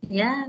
Ya,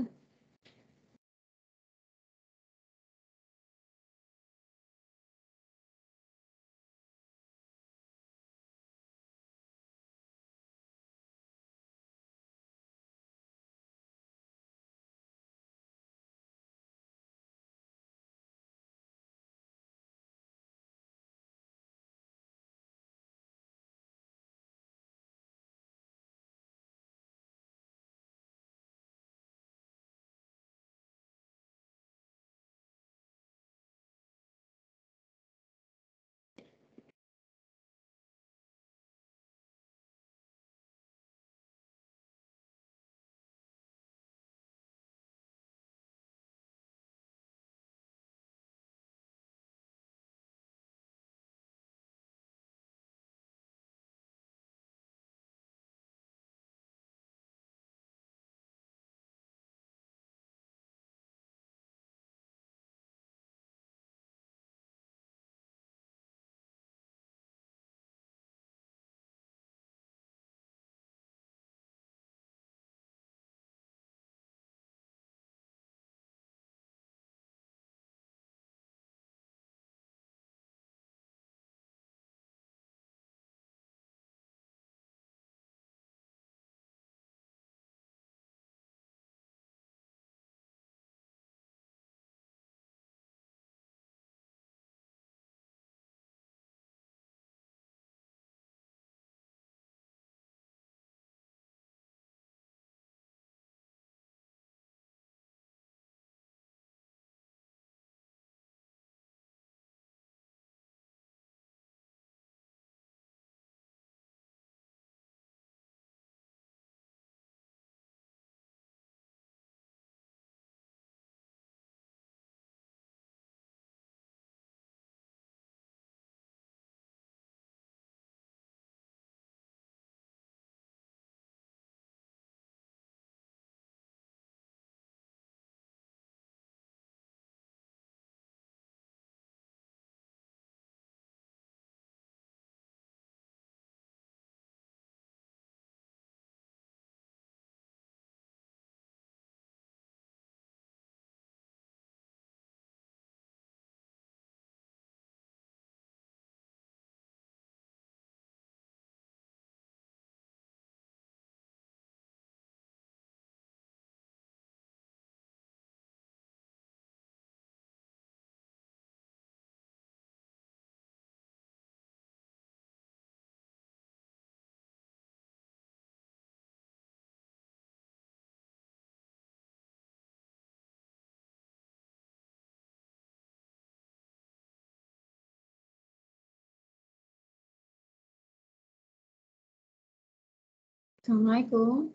Assalamualaikum.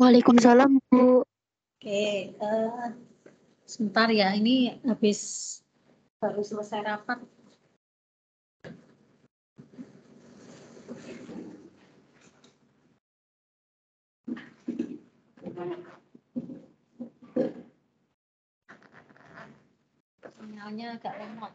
Waalaikumsalam, Bu. Oke, sebentar ya, ini habis baru selesai rapat. Sinyalnya agak lemot.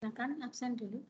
Silakan absen dulu.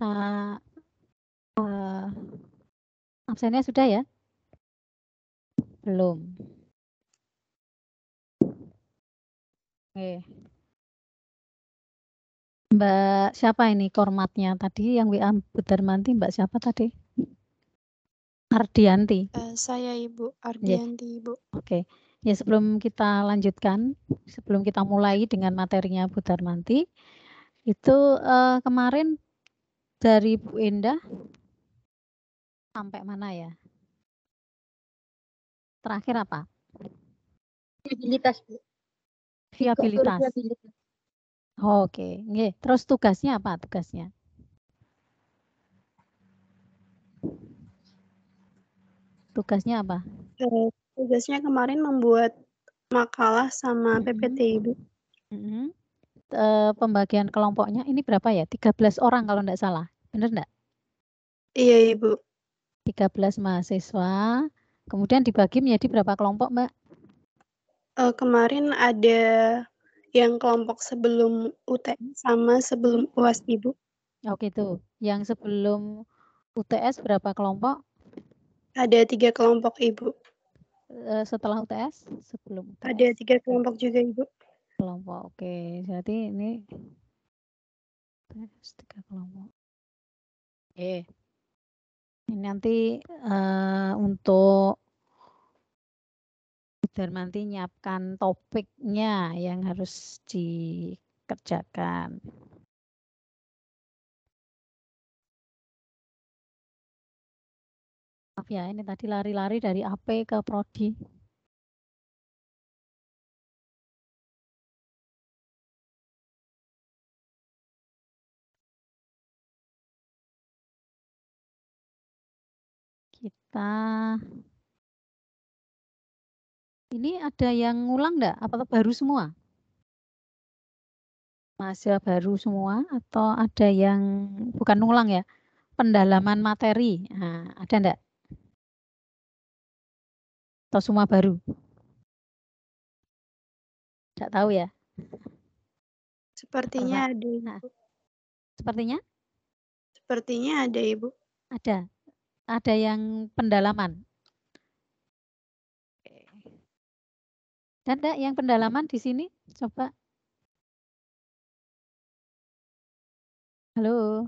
Kak, absennya sudah ya? Belum. Oke. Mbak siapa ini kormatnya tadi yang WA Bu Darmanti, Mbak siapa tadi? Ardianti. Saya Ibu Ya. Ardianti, Ibu. Oke. Ya sebelum kita lanjutkan, sebelum kita mulai dengan materinya Bu Darmanti, itu kemarin dari Bu Endah sampai mana ya? Terakhir apa? Viabilitas, Bu. Viabilitas. Oke, nggih. Terus tugasnya apa tugasnya? Tugasnya apa? Tugasnya kemarin membuat makalah sama PPT, Ibu. Pembagian kelompoknya ini berapa ya? 13 orang kalau enggak salah. Benar enggak? Iya, Ibu. 13 mahasiswa. Kemudian dibagi menjadi berapa kelompok, Mbak? Kemarin ada yang kelompok sebelum UTS sama sebelum UAS, Ibu. Oh gitu. Yang sebelum UTS berapa kelompok? Ada 3 kelompok, Ibu. Setelah UTS? Sebelum UTS? Ada 3 kelompok juga, Ibu. Kelompok, oke. Jadi ini UTS 3 kelompok. Oke. Ini nanti untuk Bu Darmanti nyiapkan topiknya yang harus dikerjakan. Maaf ya, ini tadi lari-lari dari AP ke Prodi. Kita ini ada yang ngulang enggak? Apa baru semua? Mahasiswa baru semua atau ada yang bukan ngulang ya? Pendalaman materi. Nah, ada enggak? Atau semua baru? Enggak tahu ya? Sepertinya Terserah. ada, Nah, Ibu. sepertinya Sepertinya ada, Ibu. ada. Ada yang pendalaman. Oke. Ada yang pendalaman di sini? Coba. Halo.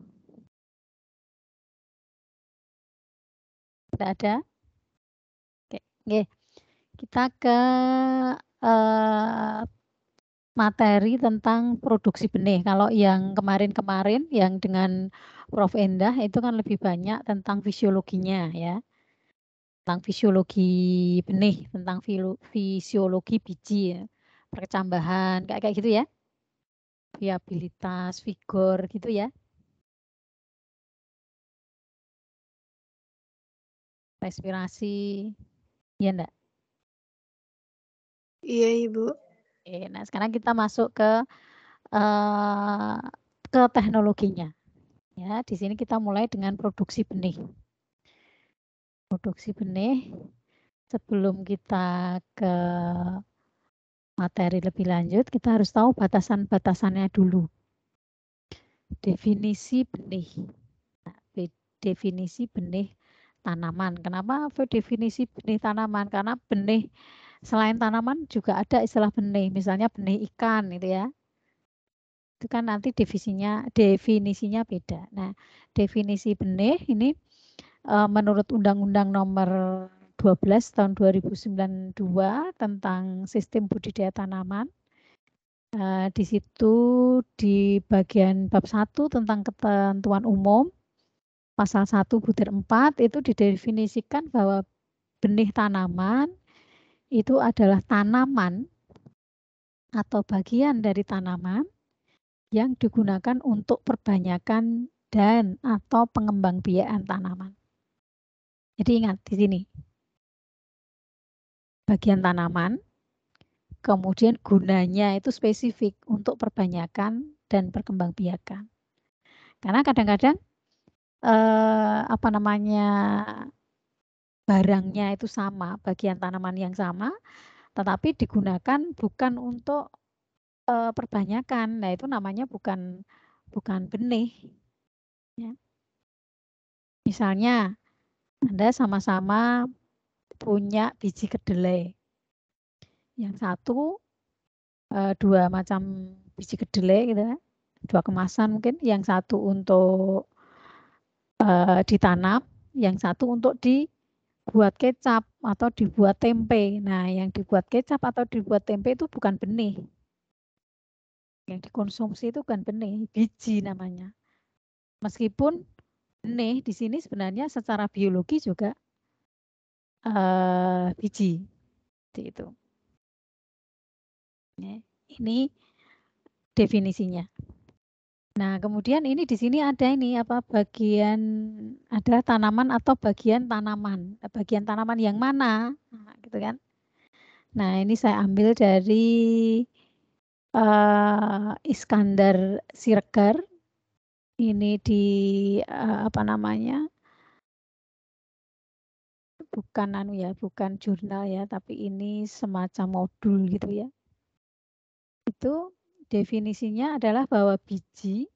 Tidak ada? Oke. Oke. Kita ke materi tentang produksi benih. Kalau yang kemarin-kemarin yang dengan Prof. Endah itu kan lebih banyak tentang fisiologinya ya. Tentang fisiologi benih, tentang fisiologi biji ya. Perkecambahan kayak gitu ya. Viabilitas, vigor gitu ya. Respirasi. Iya enggak? Iya, Ibu. Oke, nah sekarang kita masuk ke teknologinya. Ya, di sini kita mulai dengan produksi benih. Produksi benih, sebelum kita ke materi lebih lanjut, kita harus tahu batasan-batasannya dulu. Definisi benih. Nah, definisi benih tanaman. Kenapa definisi benih tanaman? Karena benih selain tanaman juga ada istilah benih, misalnya benih ikan gitu ya. Itu kan nanti definisinya beda. Nah, definisi benih ini menurut Undang-Undang Nomor 12 tahun 2092 tentang sistem budidaya tanaman. Di situ di bagian bab 1 tentang ketentuan umum pasal 1 butir 4 itu didefinisikan bahwa benih tanaman itu adalah tanaman atau bagian dari tanaman yang digunakan untuk perbanyakan dan atau pengembangbiakan tanaman. Jadi ingat di sini. Bagian tanaman, kemudian gunanya itu spesifik untuk perbanyakan dan perkembangbiakan. Karena kadang-kadang barangnya itu sama, bagian tanaman yang sama, tetapi digunakan bukan untuk perbanyakan. Nah, itu namanya bukan benih. Ya. Misalnya, Anda sama-sama punya biji kedelai. Yang satu, 2 macam biji kedelai gitu ya, 2 kemasan mungkin, yang satu untuk ditanam, yang satu untuk dibuat kecap atau dibuat tempe. Nah, yang dibuat kecap atau dibuat tempe itu bukan benih. Yang dikonsumsi itu bukan benih, biji namanya. Meskipun benih di sini sebenarnya secara biologi juga biji. Seperti itu. Ini definisinya. Nah, kemudian ini di sini ada ini bagian adalah tanaman atau bagian tanaman. Bagian tanaman yang mana? Nah, gitu kan. Nah, ini saya ambil dari Iskandar Siregar. Ini di bukan jurnal ya, tapi ini semacam modul gitu ya. Itu definisinya adalah bahwa biji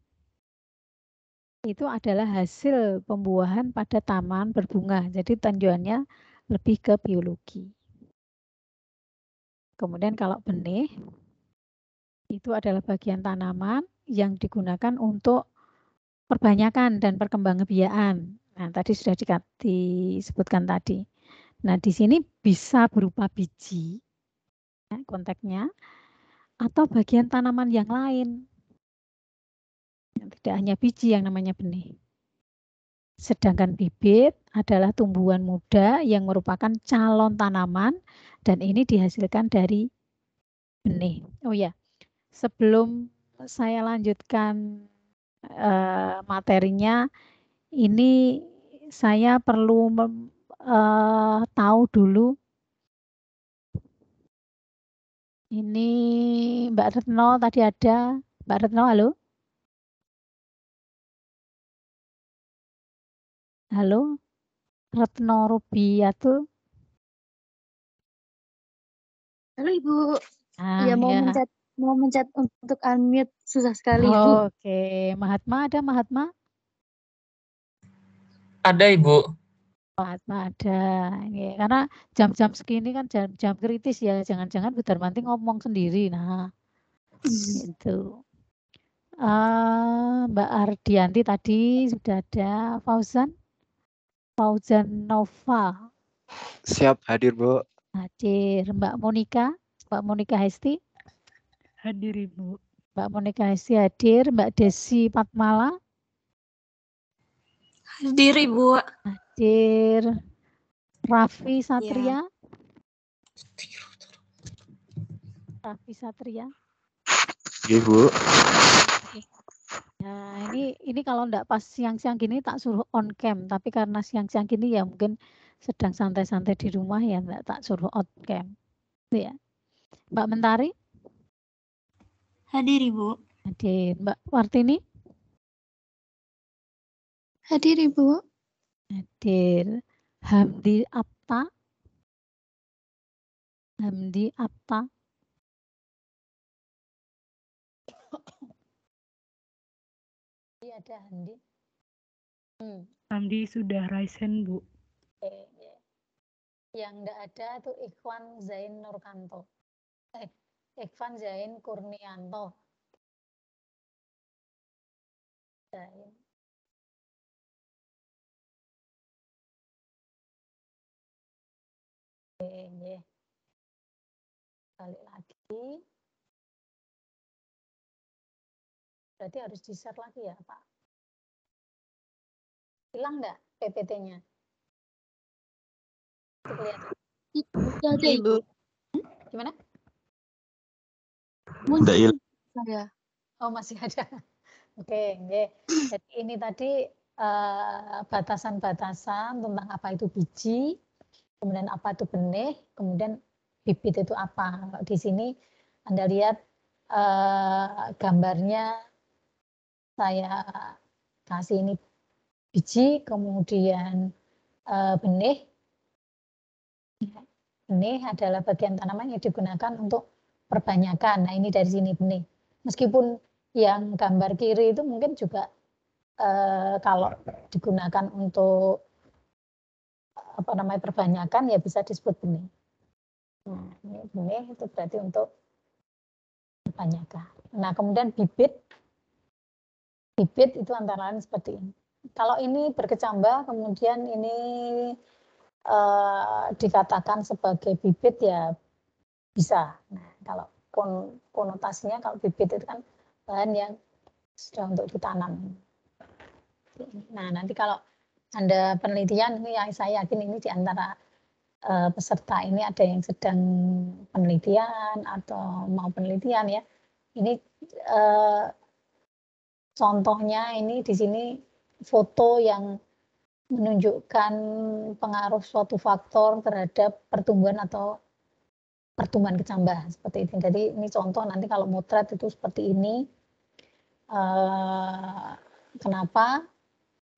itu adalah hasil pembuahan pada taman berbunga. Jadi tujuannya lebih ke biologi. Kemudian kalau benih itu adalah bagian tanaman yang digunakan untuk perbanyakan dan perkembangbiakan. Nah, tadi sudah disebutkan tadi. Nah, di sini bisa berupa biji, ya, konteksnya, atau bagian tanaman yang lain. Tidak hanya biji yang namanya benih. Sedangkan bibit adalah tumbuhan muda yang merupakan calon tanaman dan ini dihasilkan dari benih. Oh ya, sebelum saya lanjutkan materinya, ini saya perlu tahu dulu. Ini Mbak Retno tadi ada. Mbak Retno, halo? Halo? Retno Rubiatul. Halo Ibu. Ah, Iya mau ya. mencet untuk unmute susah sekali Ibu. Oke, Mahatma ada Mahatma? Ada Ibu. Mahatma ada. Ini karena jam-jam segini kan jam kritis ya. Jangan-jangan Bu Darmanti ngomong sendiri. Nah, itu. Mbak Ardianti tadi sudah ada. Fauzan Nova. Siap hadir, Bu. Hadir. Mbak Monika Hesti. Hadir Ibu. Mbak Monika Hesti hadir. Mbak Desi Patmala. Hadir Ibu. Hadir. Raffi Satria. Raffi Satria. Iya, Bu. Nah, ini kalau enggak pas siang-siang gini tak suruh on cam, tapi karena siang-siang gini ya mungkin sedang santai-santai di rumah ya enggak tak suruh on cam. Itu ya. Mbak Mentari? Hadir Ibu. Hadir. Mbak Wartini? Hadir Ibu. Hadir. Hamdi Apta? Hamdi Apta? Iya ada Hamdi. Hamdi sudah raise hand, Bu. Oke, ya. Yang enggak ada tuh Ikhwan Zain Nurkanto. Ikhwan Zain Kurnianto. Zain. Oke, balik lagi. Berarti harus di-share lagi ya, Pak? Hilang nggak PPT-nya? Kelihatan. Ada Ibu. Gimana? Nggak hilang. Saya. Oh, masih ada. Oke, oke. Jadi ini tadi batasan-batasan tentang apa itu biji, kemudian apa itu benih, kemudian bibit itu apa. Kalau di sini Anda lihat gambarnya saya kasih ini biji, kemudian benih. Benih adalah bagian tanaman yang digunakan untuk perbanyakan. Nah, ini dari sini benih. Meskipun yang gambar kiri itu mungkin juga kalau digunakan untuk apa namanya perbanyakan ya bisa disebut benih. Nah, ini benih itu berarti untuk perbanyakan. Nah, kemudian bibit itu antara lain seperti ini. Kalau ini berkecambah, kemudian ini dikatakan sebagai bibit ya bisa. Nah, kalau konotasinya kalau bibit itu kan bahan yang sudah untuk ditanam. Nah, nanti kalau Anda penelitian, ini saya yakin ini di antara peserta ini ada yang sedang penelitian atau mau penelitian ya. Ini contohnya ini di sini foto yang menunjukkan pengaruh suatu faktor terhadap pertumbuhan atau pertumbuhan kecambah seperti ini. Jadi ini contoh nanti kalau motret itu seperti ini. Kenapa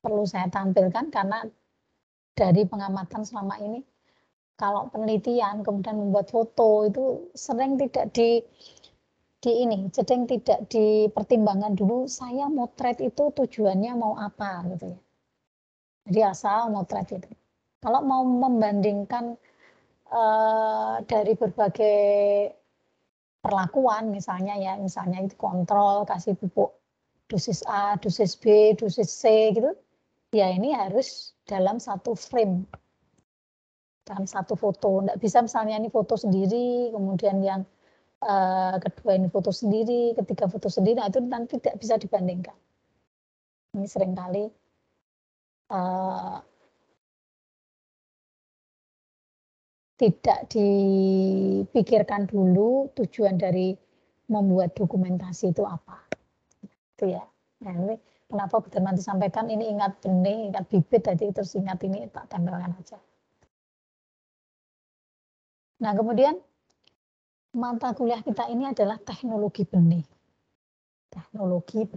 perlu saya tampilkan? Karena dari pengamatan selama ini, kalau penelitian kemudian membuat foto itu sering tidak sedang tidak dipertimbangkan dulu. Saya motret itu tujuannya mau apa gitu ya. Jadi asal motret itu. Kalau mau membandingkan dari berbagai perlakuan misalnya itu kontrol, kasih pupuk dosis A, dosis B, dosis C gitu, ya ini harus dalam satu frame, dalam satu foto. Nggak bisa misalnya ini foto sendiri, kemudian yang kedua ini foto sendiri, ketiga foto sendiri, nah itu nanti tidak bisa dibandingkan. Ini seringkali tidak dipikirkan dulu tujuan dari membuat dokumentasi itu apa. Itu ya. Nah, ini kenapa Bu Darmanti sampaikan ini ingat benih, ingat bibit, jadi terus ingat ini tak tempelkan aja. Nah, kemudian mata kuliah kita ini adalah teknologi benih. Teknologi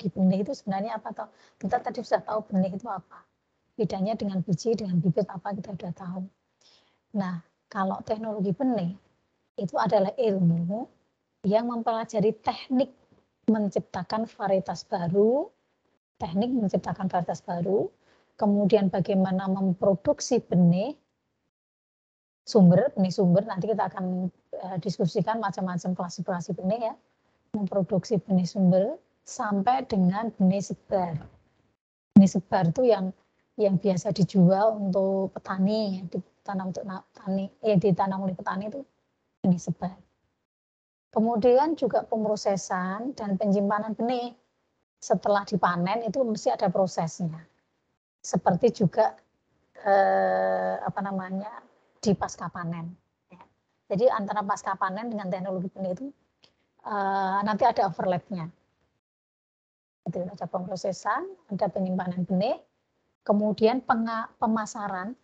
benih itu sebenarnya apa toh? Kita tadi sudah tahu benih itu apa. Bedanya dengan biji, dengan bibit apa kita sudah tahu. Nah, kalau teknologi benih itu adalah ilmu yang mempelajari teknik menciptakan varietas baru, kemudian bagaimana memproduksi benih sumber, nanti kita akan diskusikan macam-macam klasifikasi benih ya, memproduksi benih sumber sampai dengan benih sebar. Benih sebar itu yang biasa dijual untuk petani, ditanam oleh petani itu benih sebar. Kemudian juga pemrosesan dan penyimpanan benih setelah dipanen itu mesti ada prosesnya. Seperti juga di pasca panen. Jadi antara pasca panen dengan teknologi benih itu nanti ada overlapnya. Itu ada pemrosesan, ada penyimpanan benih, kemudian pemasaran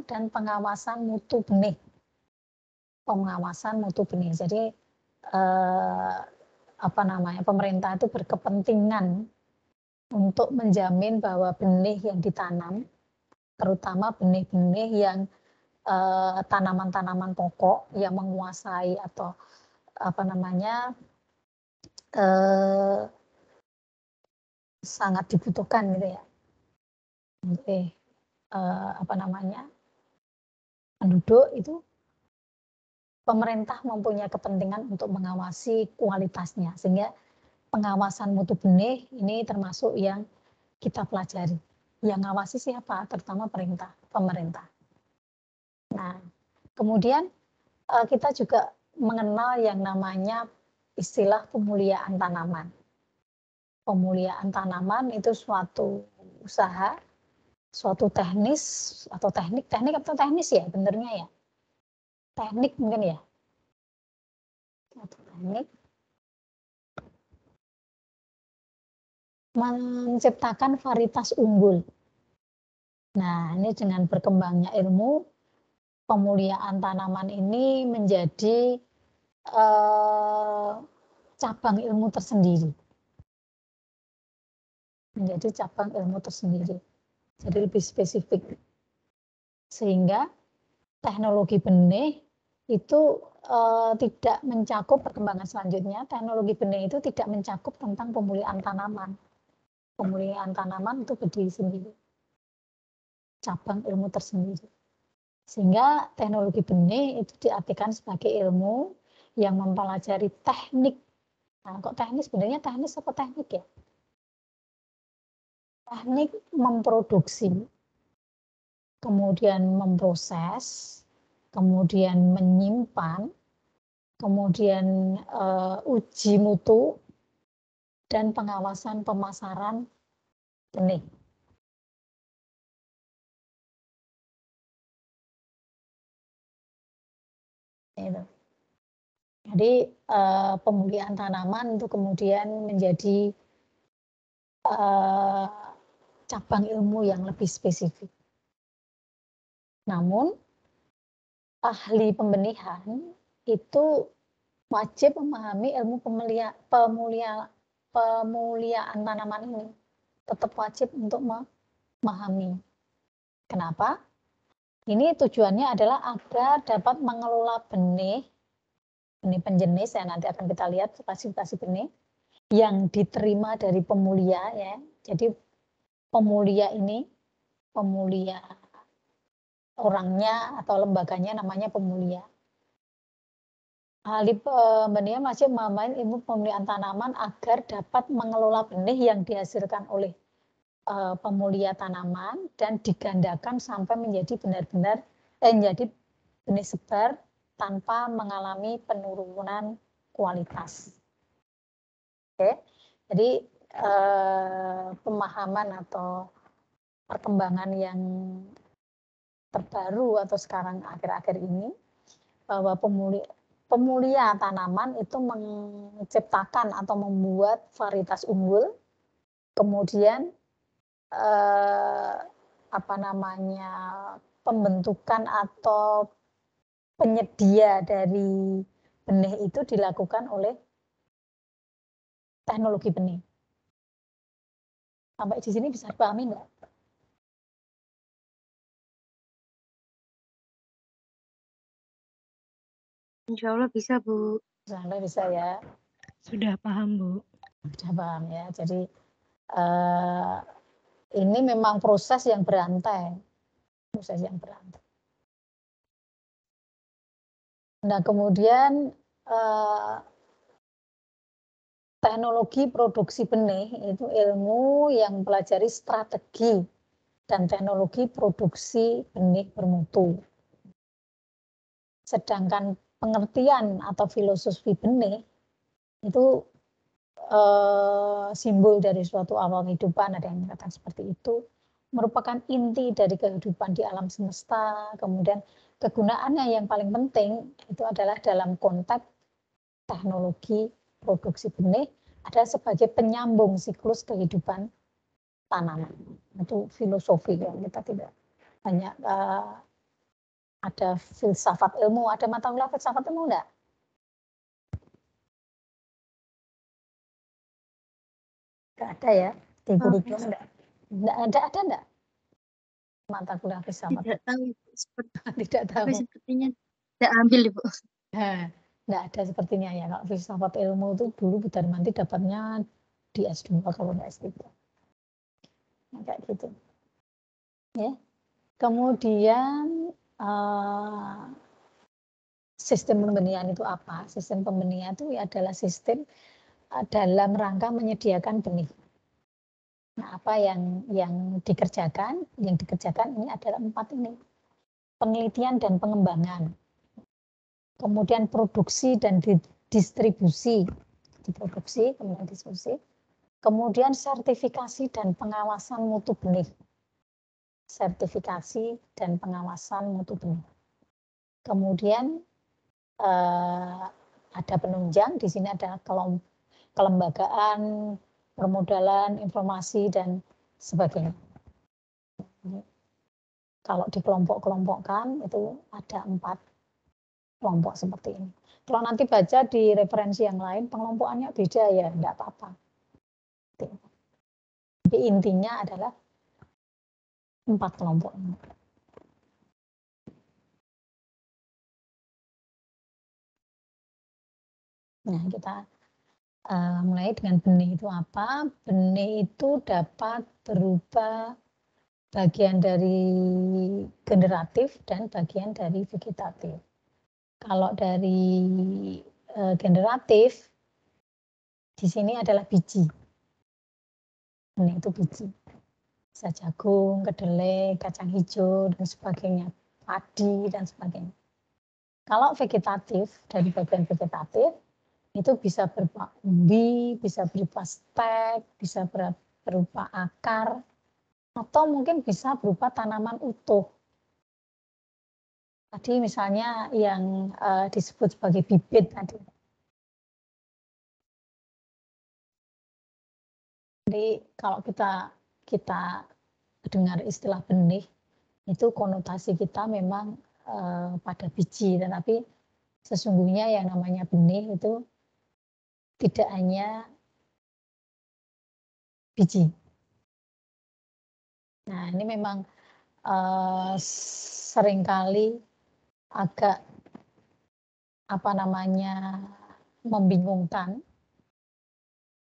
dan pengawasan mutu benih. Jadi pemerintah itu berkepentingan untuk menjamin bahwa benih yang ditanam, terutama benih-benih yang tanaman-tanaman pokok yang menguasai atau sangat dibutuhkan gitu ya. Penduduk itu pemerintah mempunyai kepentingan untuk mengawasi kualitasnya, sehingga pengawasan mutu benih ini termasuk yang kita pelajari. Yang ngawasi siapa? Terutama pemerintah. Nah, kemudian kita juga mengenal yang namanya istilah pemuliaan tanaman. Pemuliaan tanaman itu suatu usaha, suatu teknik atau teknis ya, benernya ya. Teknik mungkin ya. Suatu teknik menciptakan varietas unggul. Nah, ini dengan berkembangnya ilmu, pemuliaan tanaman ini menjadi cabang ilmu tersendiri. Jadi lebih spesifik. Sehingga teknologi benih itu tidak mencakup perkembangan selanjutnya. Teknologi benih itu tidak mencakup tentang pemuliaan tanaman. Pemuliaan tanaman itu berdiri sendiri. Cabang ilmu tersendiri. Sehingga teknologi benih itu diartikan sebagai ilmu yang mempelajari teknik. Nah, kok teknis? Sebenarnya teknis apa teknik ya? Teknik memproduksi, kemudian memproses, kemudian menyimpan, kemudian uji mutu, dan pengawasan pemasaran benih. Jadi pemuliaan tanaman itu kemudian menjadi cabang ilmu yang lebih spesifik. Namun ahli pembenihan itu wajib memahami ilmu pemuliaan tanaman ini. Tetap wajib untuk memahami. Kenapa? Ini tujuannya adalah agar dapat mengelola benih penjenis ya, nanti akan kita lihat klasifikasi benih yang diterima dari pemulia ya. Jadi pemulia orangnya atau lembaganya namanya pemulia. Ahli pembenihan masih memahami ilmu pemuliaan tanaman agar dapat mengelola benih yang dihasilkan oleh pemulia tanaman dan digandakan sampai menjadi benar-benar menjadi benih sebar tanpa mengalami penurunan kualitas. Oke, jadi pemahaman atau perkembangan yang terbaru atau sekarang akhir-akhir ini bahwa pemulia tanaman itu menciptakan atau membuat varietas unggul, kemudian pembentukan atau penyedia dari benih itu dilakukan oleh teknologi benih. Sampai di sini bisa dipahami nggak? Insya Allah bisa, Bu. Sampai bisa ya. Sudah paham, Bu. Sudah paham ya. Jadi ini memang proses yang berantai. Proses yang berantai. Nah, kemudian teknologi produksi benih itu ilmu yang mempelajari strategi dan teknologi produksi benih bermutu. Sedangkan pengertian atau filosofi benih itu simbol dari suatu awal kehidupan, ada yang mengatakan seperti itu, merupakan inti dari kehidupan di alam semesta. Kemudian kegunaannya yang paling penting itu adalah dalam konteks teknologi produksi benih ada sebagai penyambung siklus kehidupan tanaman. Itu filosofi ya, kita tidak banyak ada filsafat ilmu, ada mata kuliah filsafat ilmu enggak? Enggak ada ya, di kurikulum enggak? Enggak ada mata kuliah filsafat? Tidak tahu, Tidak tahu. tapi sepertinya tidak ambil, Ibu. Enggak ada sepertinya ya. Kalau filsafat ilmu itu dulu Bu Darmanti dapatnya di S2 kalau enggak S3. Nah, kayak gitu. Ya. Kemudian sistem pembenihan itu apa? Sistem pembenihan itu adalah sistem dalam rangka menyediakan benih. Nah, apa yang dikerjakan? Yang dikerjakan ini adalah 4 ini. Penelitian dan pengembangan. Kemudian produksi dan distribusi. Diproduksi, kemudian distribusi. Kemudian sertifikasi dan pengawasan mutu benih. Sertifikasi dan pengawasan mutu benih. Kemudian ada penunjang, di sini ada kelembagaan, permodalan, informasi, dan sebagainya. Kalau dikelompok-kelompokkan itu ada 4 kelompok seperti ini. Kalau nanti baca di referensi yang lain, pengelompokannya beda ya, enggak apa-apa. Tapi intinya adalah 4 kelompok ini. Nah, kita mulai dengan benih itu apa? Benih itu dapat berupa bagian dari generatif dan bagian dari vegetatif. Kalau dari generatif, di sini adalah biji. Benih itu biji. Bisa jagung, kedelai, kacang hijau, dan sebagainya. Padi, dan sebagainya. Kalau vegetatif, dari bagian vegetatif, itu bisa berupa umbi, bisa berupa stek, bisa berupa akar, atau mungkin bisa berupa tanaman utuh. Tadi misalnya yang disebut sebagai bibit tadi. Jadi kalau kita dengar istilah benih, itu konotasi kita memang pada biji, tetapi sesungguhnya yang namanya benih itu tidak hanya biji. Nah, ini memang seringkali agak membingungkan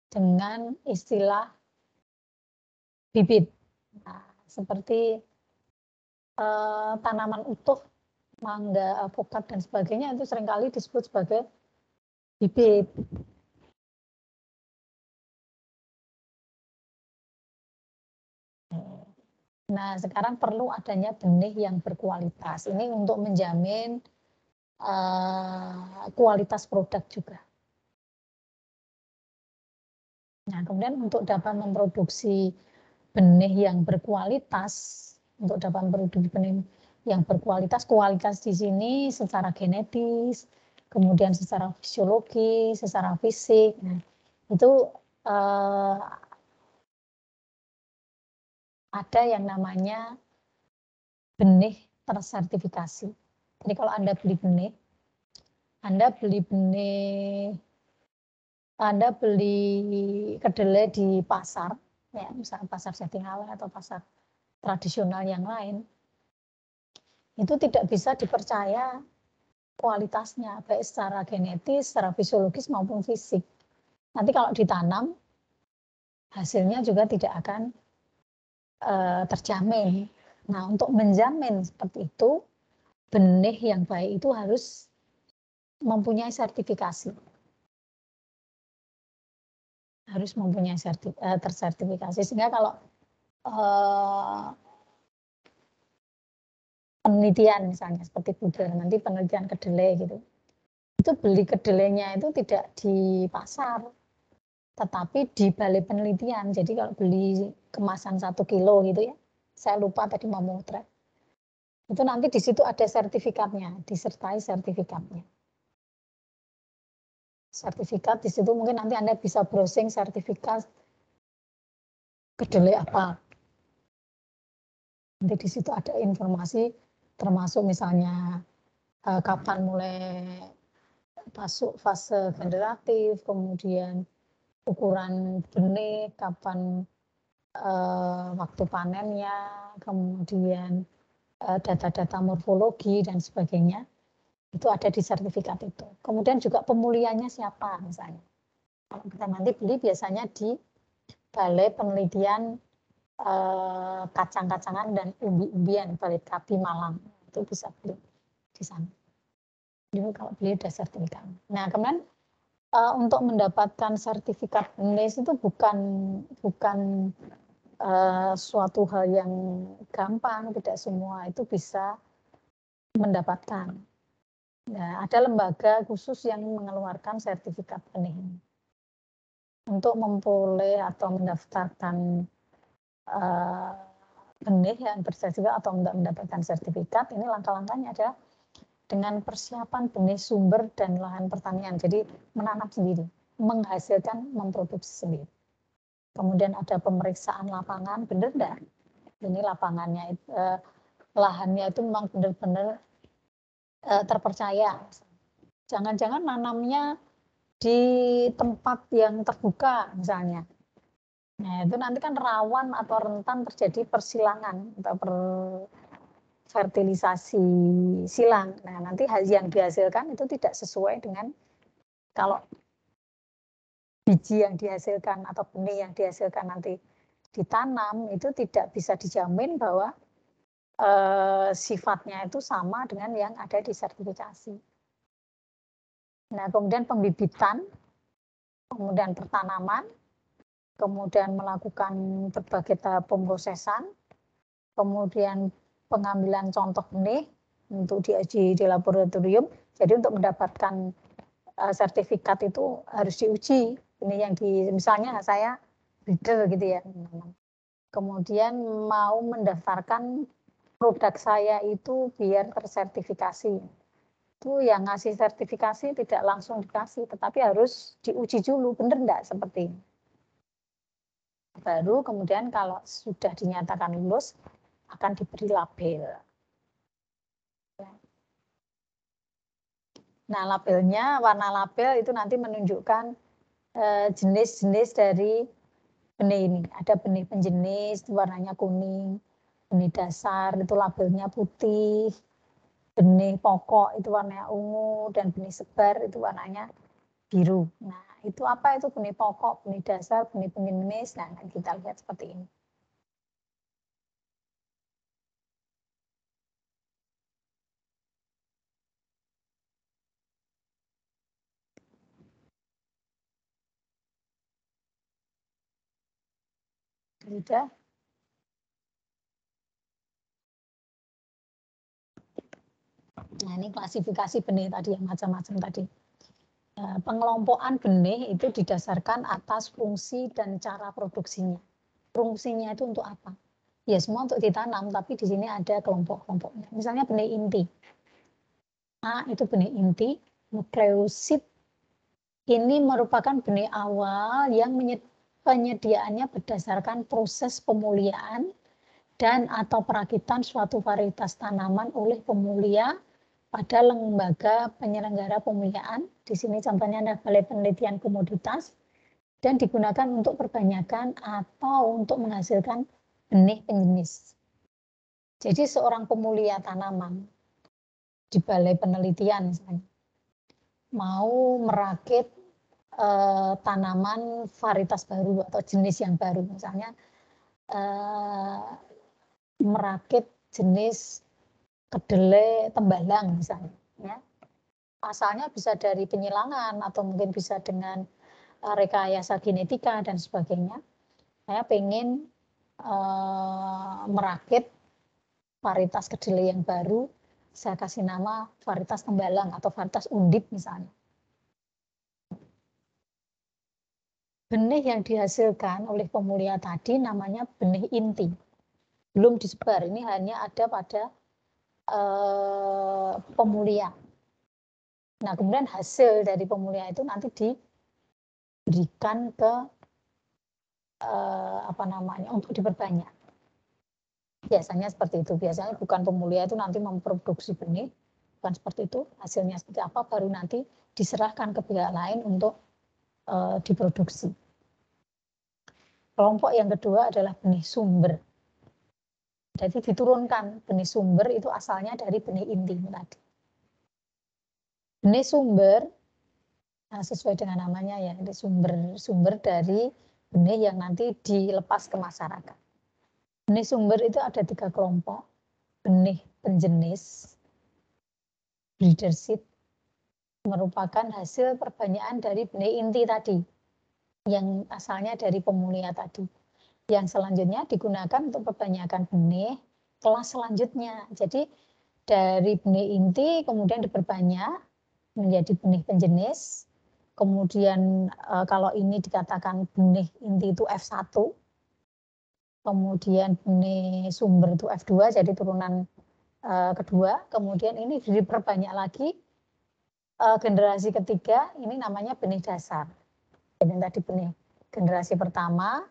dengan istilah bibit. Nah, seperti tanaman utuh, mangga, alpukat, dan sebagainya itu seringkali disebut sebagai bibit. Nah, sekarang perlu adanya benih yang berkualitas. Ini untuk menjamin kualitas produk juga. Nah, kemudian untuk dapat memproduksi benih yang berkualitas, kualitas di sini secara genetis, kemudian secara fisiologi, secara fisik. Nah, itu ada yang namanya benih tersertifikasi. Jadi kalau Anda beli benih, Anda beli kedelai di pasar, ya misalnya pasar Jatinangor atau pasar tradisional yang lain, itu tidak bisa dipercaya kualitasnya, baik secara genetis, secara fisiologis maupun fisik. Nanti kalau ditanam, hasilnya juga tidak akan terjamin. Nah, untuk menjamin seperti itu, benih yang baik itu harus mempunyai sertifikasi. Harus mempunyai tersertifikasi, sehingga kalau penelitian misalnya seperti Google, nanti penelitian kedelai gitu, itu beli kedelainya itu tidak di pasar, tetapi di balai penelitian. Jadi kalau beli kemasan 1 kilo gitu ya, saya lupa tadi mau motret, itu nanti di situ ada sertifikatnya, disertai sertifikatnya. Sertifikat di situ mungkin nanti Anda bisa browsing sertifikat kedelai apa. Nanti di situ ada informasi termasuk misalnya kapan mulai masuk fase generatif, kemudian ukuran benih, kapan waktu panennya, kemudian data-data morfologi dan sebagainya. Itu ada di sertifikat itu. Kemudian juga pemulihannya siapa misalnya. Kalau kita nanti beli biasanya di Balai Penelitian Kacang-kacangan dan Umbi-umbian Balai Kapi Malang. Itu bisa beli di sana. Jadi kalau beli ada sertifikat. Nah, kemudian untuk mendapatkan sertifikat NIS itu bukan suatu hal yang gampang, tidak semua itu bisa mendapatkan. Nah, ada lembaga khusus yang mengeluarkan sertifikat benih. Untuk memperoleh atau mendaftarkan benih yang bersertifikat atau untuk mendapatkan sertifikat, ini langkah-langkahnya adalah dengan persiapan benih sumber dan lahan pertanian. Jadi menanam sendiri, menghasilkan, memproduksi sendiri. Kemudian ada pemeriksaan lapangan, benar enggak? Ini lapangannya, lahannya itu memang benar-benar terpercaya. Jangan-jangan nanamnya di tempat yang terbuka misalnya. Nah, itu nanti kan rawan atau rentan terjadi persilangan atau fertilisasi silang. Nah, nanti yang dihasilkan itu tidak sesuai dengan kalau biji yang dihasilkan atau benih yang dihasilkan nanti ditanam, itu tidak bisa dijamin bahwa sifatnya itu sama dengan yang ada di sertifikasi. Nah, kemudian pembibitan, kemudian pertanaman, kemudian melakukan berbagai tahap pemrosesan, kemudian pengambilan contoh benih untuk diuji di laboratorium. Jadi untuk mendapatkan sertifikat itu harus diuji. Ini yang misalnya saya breeder gitu ya. Kemudian mau mendaftarkan produk saya itu biar tersertifikasi. Itu yang ngasih sertifikasi tidak langsung dikasih, tetapi harus diuji dulu, benar enggak seperti ini. Baru kemudian kalau sudah dinyatakan lulus, akan diberi label. Nah, labelnya, warna label itu nanti menunjukkan jenis-jenis dari benih ini. Ada benih penjenis, warnanya kuning. Benih dasar, itu labelnya putih. Benih pokok, itu warnanya ungu. Dan benih sebar, itu warnanya biru. Nah, itu apa itu benih pokok, benih dasar, benih penjenis. Nah, kita lihat seperti ini. Sudah. Nah, ini klasifikasi benih tadi yang macam-macam tadi. Pengelompokan benih itu didasarkan atas fungsi dan cara produksinya. Fungsinya itu untuk apa? Ya semua untuk ditanam, tapi di sini ada kelompok-kelompoknya. Misalnya benih inti. A itu benih inti, nukleosid. Ini merupakan benih awal yang penyediaannya berdasarkan proses pemuliaan dan atau perakitan suatu varietas tanaman oleh pemulia pada lembaga penyelenggara pemeliharaan. Di sini contohnya ada Balai Penelitian Komoditas dan digunakan untuk perbanyakan atau untuk menghasilkan benih penjenis. Jadi seorang pemulia tanaman di Balai Penelitian misalnya, mau merakit tanaman varietas baru atau jenis yang baru, misalnya merakit jenis kedelai tembalang misalnya, ya. Asalnya bisa dari penyilangan atau mungkin bisa dengan rekayasa genetika dan sebagainya. Saya pengen merakit varietas kedelai yang baru, saya kasih nama varietas tembalang atau varietas undip misalnya. Benih yang dihasilkan oleh pemulia tadi namanya benih inti. Belum disebar, ini hanya ada pada pemulia. Nah, kemudian hasil dari pemulia itu nanti diberikan ke untuk diperbanyak. Biasanya seperti itu. Biasanya bukan pemulia itu nanti memproduksi benih, bukan seperti itu. Hasilnya seperti apa, baru nanti diserahkan ke pihak lain untuk diproduksi. Kelompok yang kedua adalah benih sumber. Jadi diturunkan benih sumber itu asalnya dari benih inti tadi. Benih sumber sesuai dengan namanya ya, ini sumber dari benih yang nanti dilepas ke masyarakat. Benih sumber itu ada 3 kelompok. Benih penjenis, breeder seed, merupakan hasil perbanyakan dari benih inti tadi, yang asalnya dari pemulia tadi. Yang selanjutnya digunakan untuk perbanyakan benih kelas selanjutnya. Jadi dari benih inti kemudian diperbanyak menjadi benih penjenis. Kemudian kalau ini dikatakan benih inti itu F1, kemudian benih sumber itu F2, jadi turunan kedua. Kemudian ini diperbanyak lagi generasi ketiga, ini namanya benih dasar. Jadi tadi benih generasi pertama,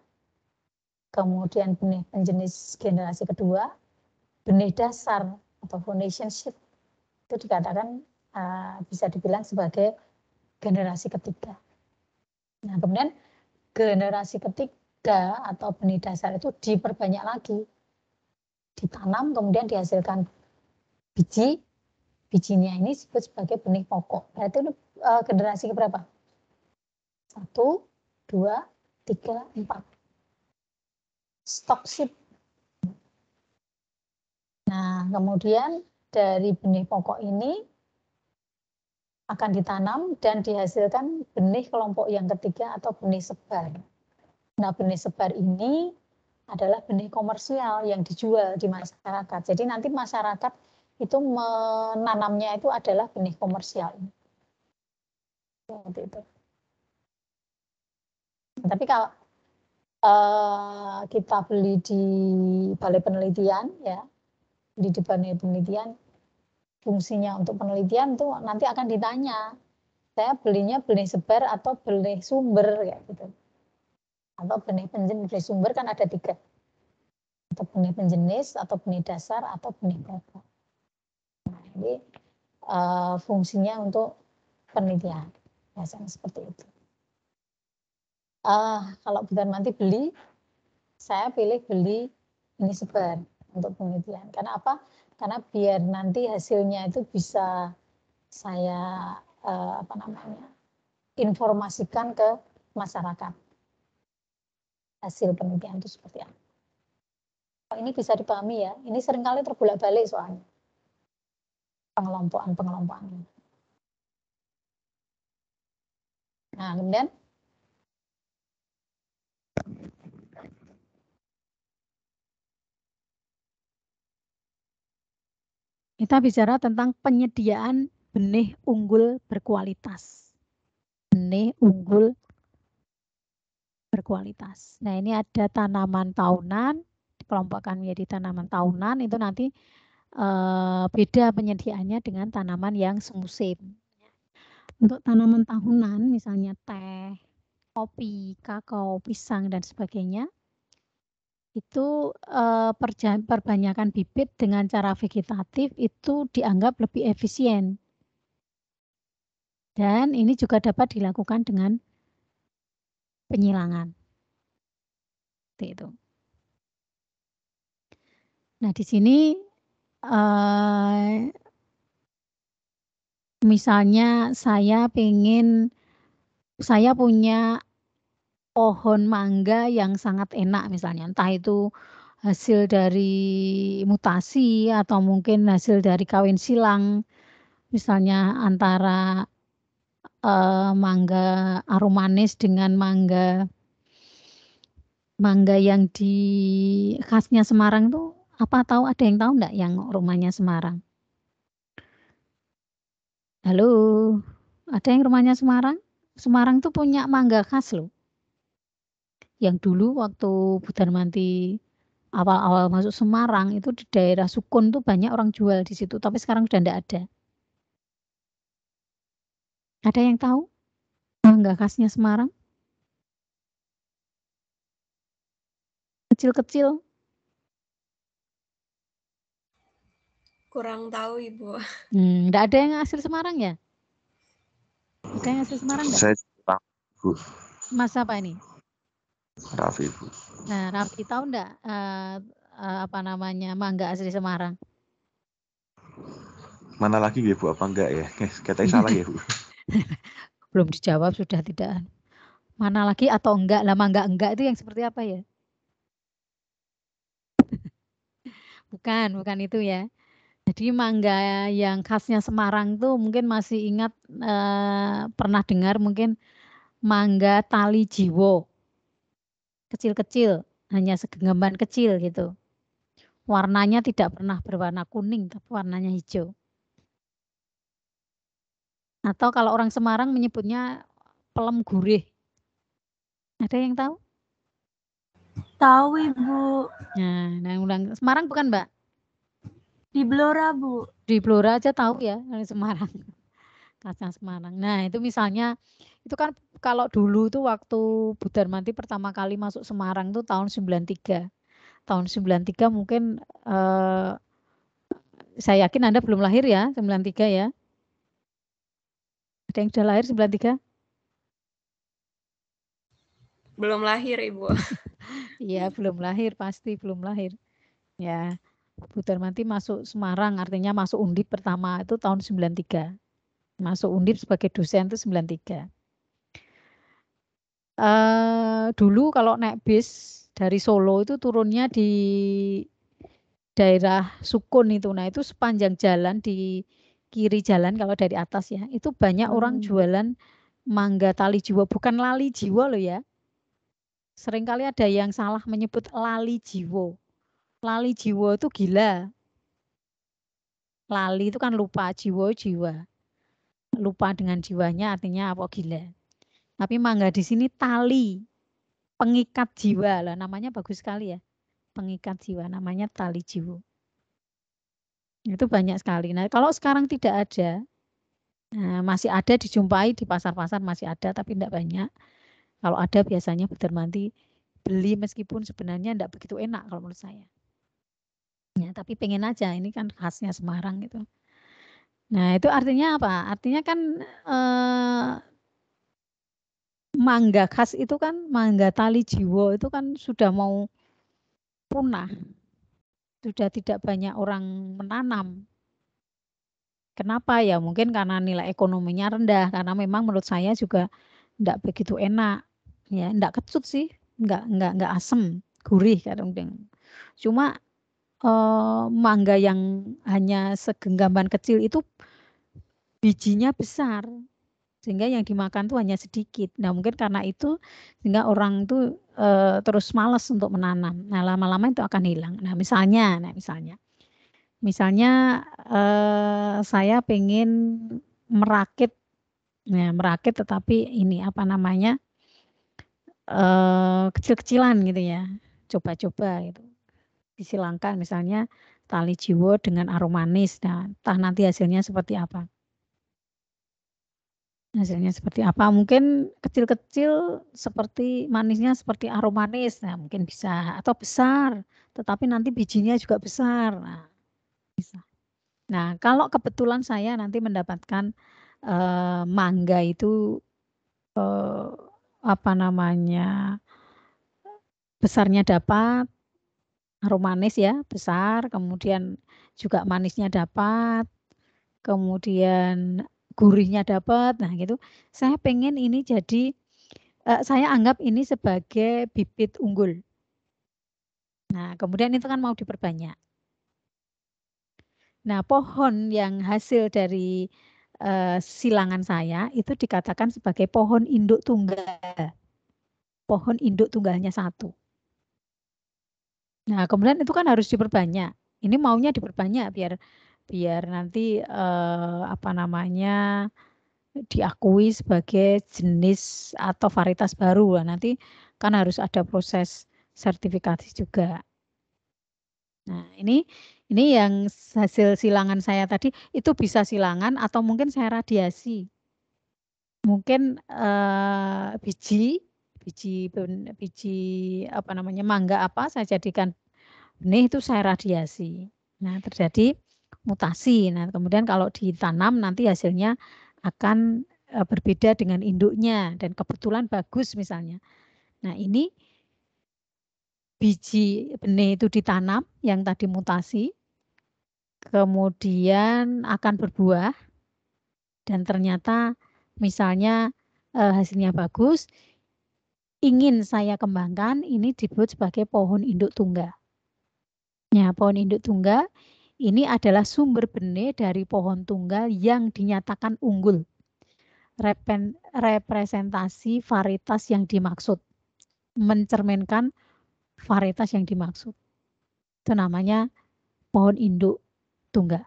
kemudian benih penjenis generasi kedua, benih dasar atau foundation seed itu dikatakan bisa dibilang sebagai generasi ketiga. Nah, kemudian generasi ketiga atau benih dasar itu diperbanyak lagi, ditanam kemudian dihasilkan biji. Bijinya ini disebut sebagai benih pokok. Berarti itu generasi keberapa? 1, 2, 3, 4. Stok seed. Nah, kemudian dari benih pokok ini akan ditanam dan dihasilkan benih kelompok yang ketiga atau benih sebar. Nah, benih sebar ini adalah benih komersial yang dijual di masyarakat. Jadi nanti masyarakat itu menanamnya itu adalah benih komersial. Seperti itu. Tapi kalau kita beli di Balai Penelitian, ya, beli di Balai Penelitian, fungsinya untuk penelitian tuh nanti akan ditanya, saya belinya benih sebar atau benih sumber, kayak gitu. Atau benih penjenis. Benih sumber kan ada 3, atau benih penjenis, atau benih dasar, atau benih pokok. Nah, ini fungsinya untuk penelitian, biasanya seperti itu. Kalau bukan nanti beli, saya pilih beli benih sebar untuk penelitian. Karena apa? Karena biar nanti hasilnya itu bisa saya informasikan ke masyarakat. Hasil penelitian itu seperti apa. Ini bisa dipahami ya, ini seringkali terbolak-balik soalnya. Pengelompokan. Nah, kemudian kita bicara tentang penyediaan benih unggul berkualitas. Benih unggul berkualitas. Nah, ini ada tanaman tahunan, dikelompokkan menjadi tanaman tahunan, itu nanti beda penyediaannya dengan tanaman yang semusim. Untuk tanaman tahunan, misalnya teh, kopi, kakao, pisang, dan sebagainya, itu perbanyakan bibit dengan cara vegetatif itu dianggap lebih efisien. Dan ini juga dapat dilakukan dengan penyilangan. Seperti itu. Nah, di sini misalnya saya punya pohon mangga yang sangat enak misalnya, entah itu hasil dari mutasi atau mungkin hasil dari kawin silang, misalnya antara mangga aromanis dengan mangga yang di khasnya Semarang tuh apa ada yang tahu enggak yang rumahnya Semarang? Halo, ada yang rumahnya Semarang? Semarang tuh punya mangga khas loh. Yang dulu waktu Bu Darmanti awal-awal masuk Semarang itu di daerah Sukun tuh banyak orang jual di situ, tapi sekarang sudah enggak ada. Ada yang tahu mangga khasnya Semarang? Kecil-kecil. Kurang tahu, Ibu. Enggak ada yang asli Semarang ya? Ada yang asli Semarang enggak? Saya tahu, Bu. Mas apa ini? Raffi, Bu. Nah, Raffi tahu enggak apa namanya mangga asli Semarang? Mana lagi ya, Bu? Apa enggak ya? Katanya salah ya, Bu. Belum dijawab sudah tidak. Mana lagi atau enggak? Lah mangga enggak itu yang seperti apa ya? Bukan itu ya. Jadi mangga yang khasnya Semarang tuh mungkin masih ingat pernah dengar mungkin mangga tali jiwo. Kecil-kecil, hanya segenggaman kecil gitu. Warnanya tidak pernah berwarna kuning, tapi warnanya hijau. Atau kalau orang Semarang menyebutnya pelem gurih. Ada yang tahu? Tahu, Ibu. Nah, Semarang bukan, Mbak? Di Blora, Bu. Di Blora aja tahu ya, dari Semarang. Khasnya Semarang. Nah, itu misalnya, itu kan kalau dulu tuh waktu Bu Darmanti pertama kali masuk Semarang tuh tahun 93. Tahun 93 mungkin saya yakin Anda belum lahir ya, 93 ya. Ada yang sudah lahir 93? Belum lahir, Ibu. Iya, belum lahir, pasti belum lahir. Ya, Bu Darmanti masuk Semarang, artinya masuk Undip pertama itu tahun 93. Masuk Undip sebagai dosen itu 93. Dulu kalau naik bis dari Solo itu turunnya di daerah Sukun itu. Nah, itu sepanjang jalan di kiri jalan kalau dari atas ya, itu banyak orang jualan mangga tali jiwo, bukan lali jiwo loh ya. Seringkali ada yang salah menyebut lali jiwo. Lali jiwo itu gila. Lali itu kan lupa, jiwo jiwa. Lupa dengan jiwanya artinya apa gila. Tapi mangga di sini tali, pengikat jiwa lah, namanya bagus sekali ya. Pengikat jiwa, namanya tali jiwo. Itu banyak sekali. Nah, kalau sekarang tidak ada, masih ada dijumpai di pasar-pasar masih ada, tapi tidak banyak. Kalau ada biasanya Bu Darmanti beli meskipun sebenarnya tidak begitu enak kalau menurut saya. Ya, tapi pengen aja, ini kan khasnya Semarang gitu. Nah, itu artinya apa? Artinya kan mangga khas itu kan, mangga tali jiwo itu kan sudah mau punah. Sudah tidak banyak orang menanam. Kenapa ya? Mungkin karena nilai ekonominya rendah, karena memang menurut saya juga enggak begitu enak. Ya, enggak kecut sih, enggak asem, gurih kadang-kadang. Cuma mangga yang hanya segenggaman kecil itu bijinya besar. Sehingga yang dimakan tuh hanya sedikit. Nah, mungkin karena itu sehingga orang tuh terus malas untuk menanam. Nah, lama-lama itu akan hilang. Nah, misalnya saya pengen merakit, ya, merakit tetapi ini apa namanya kecil-kecilan gitu ya, coba-coba gitu. Disilangkan misalnya tali jiwo dengan aromanis. Nah, entah nanti hasilnya seperti apa. Hasilnya seperti apa? Mungkin kecil-kecil seperti manisnya seperti aromanis. Nah, mungkin bisa atau besar, tetapi nanti bijinya juga besar. Nah, bisa. Nah, kalau kebetulan saya nanti mendapatkan mangga itu apa namanya? Besarnya dapat, aromanis ya, besar, kemudian juga manisnya dapat, kemudian gurihnya dapat. Nah, gitu. Saya pengen ini jadi saya anggap ini sebagai bibit unggul. Nah, kemudian itu kan mau diperbanyak. Nah, pohon yang hasil dari silangan saya itu dikatakan sebagai pohon induk tunggal. Pohon induk tunggalnya 1. Nah, kemudian itu kan harus diperbanyak. Ini maunya diperbanyak biar nanti apa namanya diakui sebagai jenis atau varietas baru. Nah, nanti kan harus ada proses sertifikasi juga. Nah, ini yang hasil silangan saya tadi itu bisa silangan atau mungkin saya radiasi. Mungkin biji apa namanya mangga apa saya jadikan benih itu saya radiasi. Nah, terjadi mutasi. Nah, kemudian kalau ditanam nanti hasilnya akan berbeda dengan induknya dan kebetulan bagus misalnya. Nah, ini biji benih itu ditanam yang tadi mutasi, kemudian akan berbuah dan ternyata misalnya hasilnya bagus, ingin saya kembangkan ini disebut sebagai pohon induk tunggal. Ya, pohon induk tunggal ini adalah sumber benih dari pohon tunggal yang dinyatakan unggul. Representasi varietas yang dimaksud. Mencerminkan varietas yang dimaksud. Itu namanya pohon induk tunggal.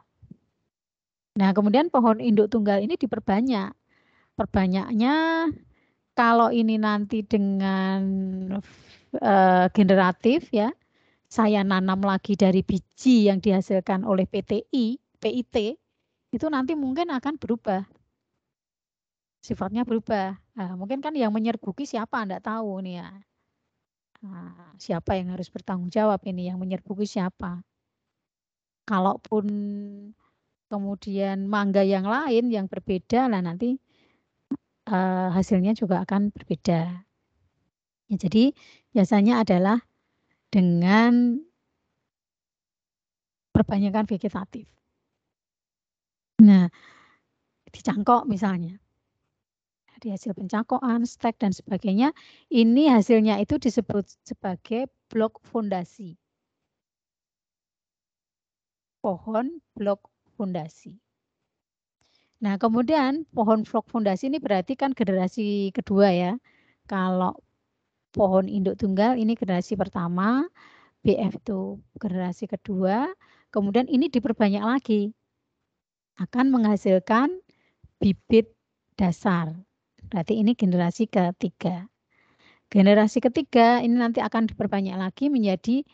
Nah, kemudian pohon induk tunggal ini diperbanyak. Perbanyaknya kalau ini nanti dengan generatif ya, saya nanam lagi dari biji yang dihasilkan oleh PIT, itu nanti mungkin akan berubah. Sifatnya berubah. Nah, mungkin kan yang menyerbuki siapa, Anda tahu nih ya. Nah, siapa yang harus bertanggung jawab ini, yang menyerbuki siapa. Kalaupun kemudian mangga yang lain yang berbeda, nah nanti hasilnya juga akan berbeda. Ya, jadi biasanya adalah dengan perbanyakan vegetatif. Nah, dicangkok misalnya. Di hasil pencangkokan, stek dan sebagainya, ini hasilnya itu disebut sebagai blok fondasi. Pohon blok fondasi. Nah, kemudian pohon blok fondasi ini berarti kan generasi kedua ya. Kalau pohon induk tunggal ini generasi pertama, BF itu generasi kedua, kemudian ini diperbanyak lagi. Akan menghasilkan bibit dasar. Berarti ini generasi ketiga. Generasi ketiga ini nanti akan diperbanyak lagi menjadi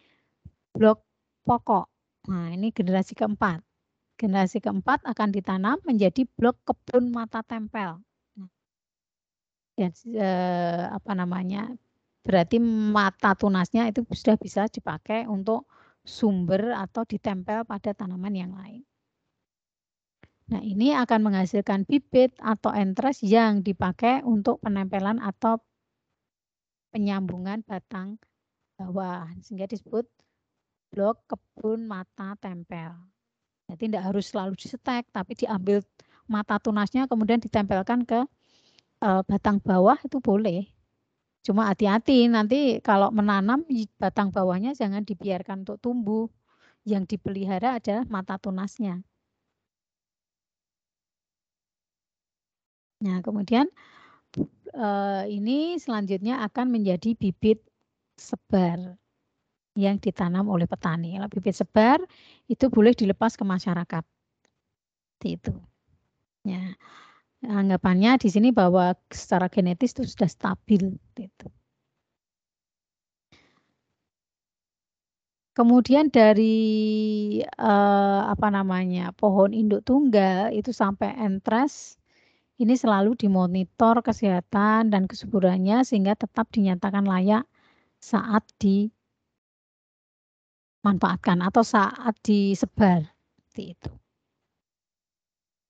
blok pokok. Nah, ini generasi keempat. Generasi keempat akan ditanam menjadi blok kebun mata tempel. Dan apa namanya? Berarti mata tunasnya itu sudah bisa dipakai untuk sumber atau ditempel pada tanaman yang lain. Nah, ini akan menghasilkan bibit atau entres yang dipakai untuk penempelan atau penyambungan batang bawah. Sehingga disebut blok kebun mata tempel. Jadi tidak harus selalu disetek, tapi diambil mata tunasnya kemudian ditempelkan ke batang bawah itu boleh. Cuma hati-hati nanti kalau menanam batang bawahnya jangan dibiarkan untuk tumbuh. Yang dipelihara adalah mata tunasnya. Nah, kemudian ini selanjutnya akan menjadi bibit sebar yang ditanam oleh petani. Kalau bibit sebar itu boleh dilepas ke masyarakat. Itu. Ya. Anggapannya di sini bahwa secara genetis itu sudah stabil. Itu. Kemudian dari apa namanya pohon induk tunggal itu sampai entres Ini selalu dimonitor kesehatan dan kesuburannya sehingga tetap dinyatakan layak saat dimanfaatkan atau saat disebar. Seperti itu.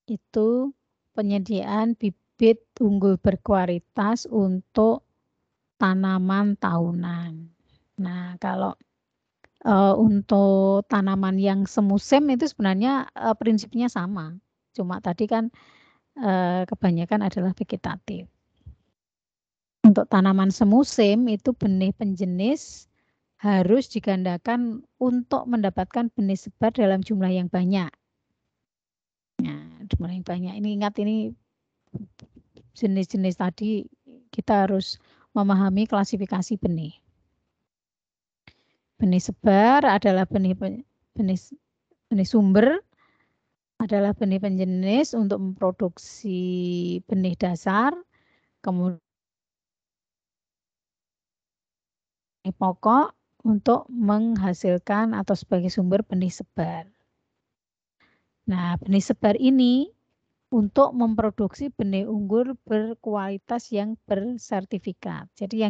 Itu penyediaan bibit unggul berkualitas untuk tanaman tahunan. Nah, kalau untuk tanaman yang semusim itu sebenarnya prinsipnya sama. Cuma tadi kan kebanyakan adalah vegetatif. Untuk tanaman semusim itu benih penjenis harus digandakan untuk mendapatkan benih sebar dalam jumlah yang banyak. Nah, jumlah yang banyak. Ini ingat ini jenis-jenis tadi kita harus memahami klasifikasi benih. Benih sebar adalah benih sumber, adalah benih penjenis untuk memproduksi benih dasar, kemudian pokok untuk menghasilkan atau sebagai sumber benih sebar. Nah, benih sebar ini untuk memproduksi benih unggul berkualitas yang bersertifikat. Jadi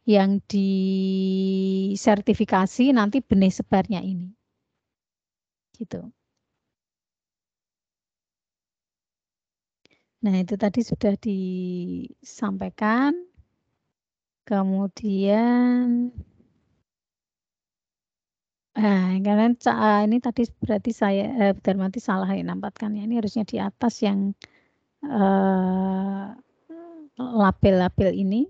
yang disertifikasi nanti benih sebarnya ini. Gitu. Nah, itu tadi sudah disampaikan. Kemudian kalian ini tadi berarti saya Darmati salah ya nampatkan ya. Ini harusnya di atas yang label-label ini.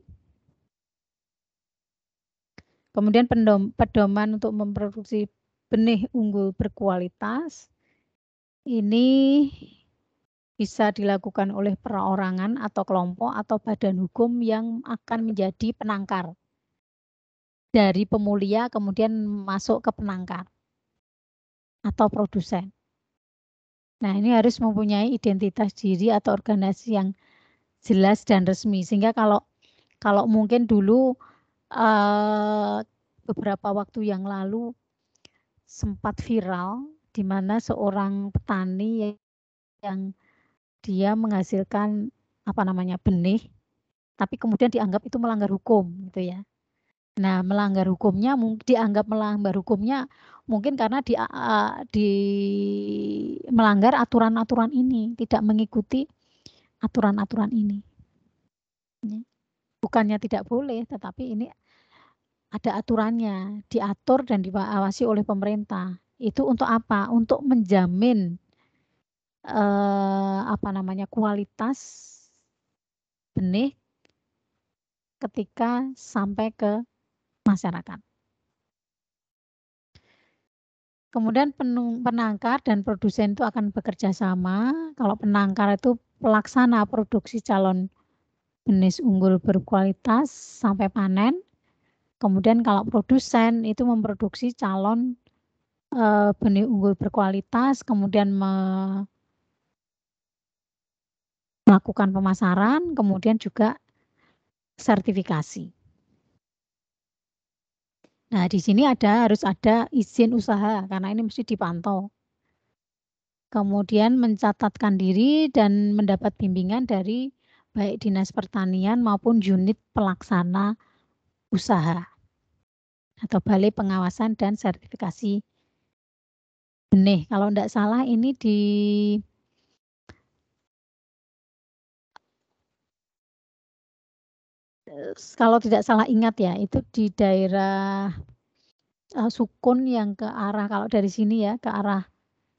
Kemudian pedoman untuk memproduksi benih unggul berkualitas ini bisa dilakukan oleh perorangan atau kelompok atau badan hukum yang akan menjadi penangkar. Dari pemulia kemudian masuk ke penangkar atau produsen. Nah, ini harus mempunyai identitas diri atau organisasi yang jelas dan resmi. Sehingga kalau mungkin dulu beberapa waktu yang lalu sempat viral di mana seorang petani yang dia menghasilkan benih, tapi kemudian dianggap itu melanggar hukum, gitu ya. Nah, dianggap melanggar hukumnya mungkin karena melanggar aturan-aturan ini, tidak mengikuti aturan-aturan ini. Bukannya tidak boleh, tetapi ini ada aturannya, diatur dan diawasi oleh pemerintah. Itu untuk apa? Untuk menjamin kualitas benih ketika sampai ke masyarakat. Kemudian penangkar dan produsen itu akan bekerja sama. Kalau penangkar itu pelaksana produksi calon benih unggul berkualitas sampai panen. Kemudian kalau produsen itu memproduksi calon benih unggul berkualitas, kemudian melakukan pemasaran, kemudian juga sertifikasi. Nah, di sini harus ada izin usaha karena ini mesti dipantau. Kemudian mencatatkan diri dan mendapat bimbingan dari baik Dinas Pertanian maupun unit pelaksana usaha atau Balai Pengawasan dan Sertifikasi Benih. Kalau tidak salah ini kalau tidak salah ingat ya, itu di daerah Sukun yang ke arah, kalau dari sini ya, ke arah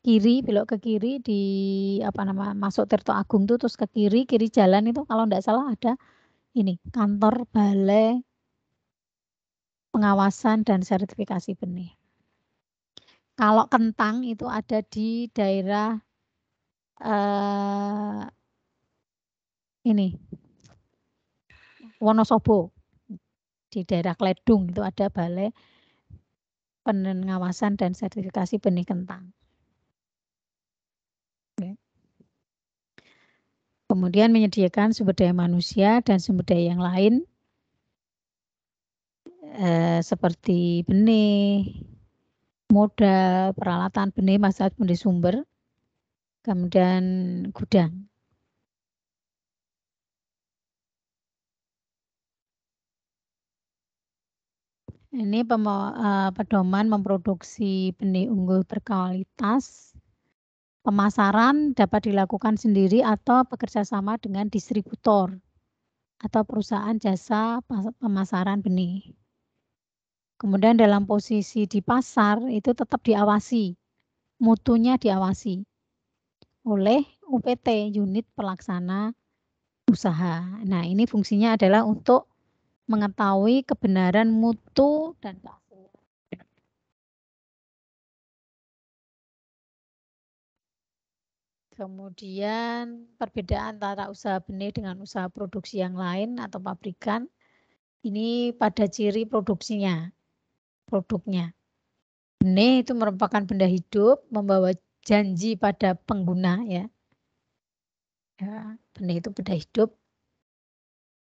kiri, belok ke kiri di masuk Tirto Agung itu terus ke kiri jalan itu kalau tidak salah ada ini kantor Balai Pengawasan dan Sertifikasi Benih. Kalau kentang itu ada di daerah ini Wonosobo, di daerah Kledung itu ada Balai Pengawasan dan Sertifikasi Benih Kentang. Kemudian menyediakan sumber daya manusia dan sumber daya yang lain seperti benih, modal, peralatan benih, masalah benih sumber, kemudian gudang. Ini pedoman memproduksi benih unggul berkualitas. Pemasaran dapat dilakukan sendiri atau bekerja sama dengan distributor atau perusahaan jasa pemasaran benih. Kemudian dalam posisi di pasar itu tetap diawasi, mutunya diawasi oleh UPT, unit pelaksana usaha. Nah, ini fungsinya adalah untuk mengetahui kebenaran mutu dan keaslian. Kemudian perbedaan antara usaha benih dengan usaha produksi yang lain atau pabrikan. Ini pada ciri produksinya, produknya. Benih itu merupakan benda hidup, membawa janji pada pengguna ya. Benih itu benda hidup.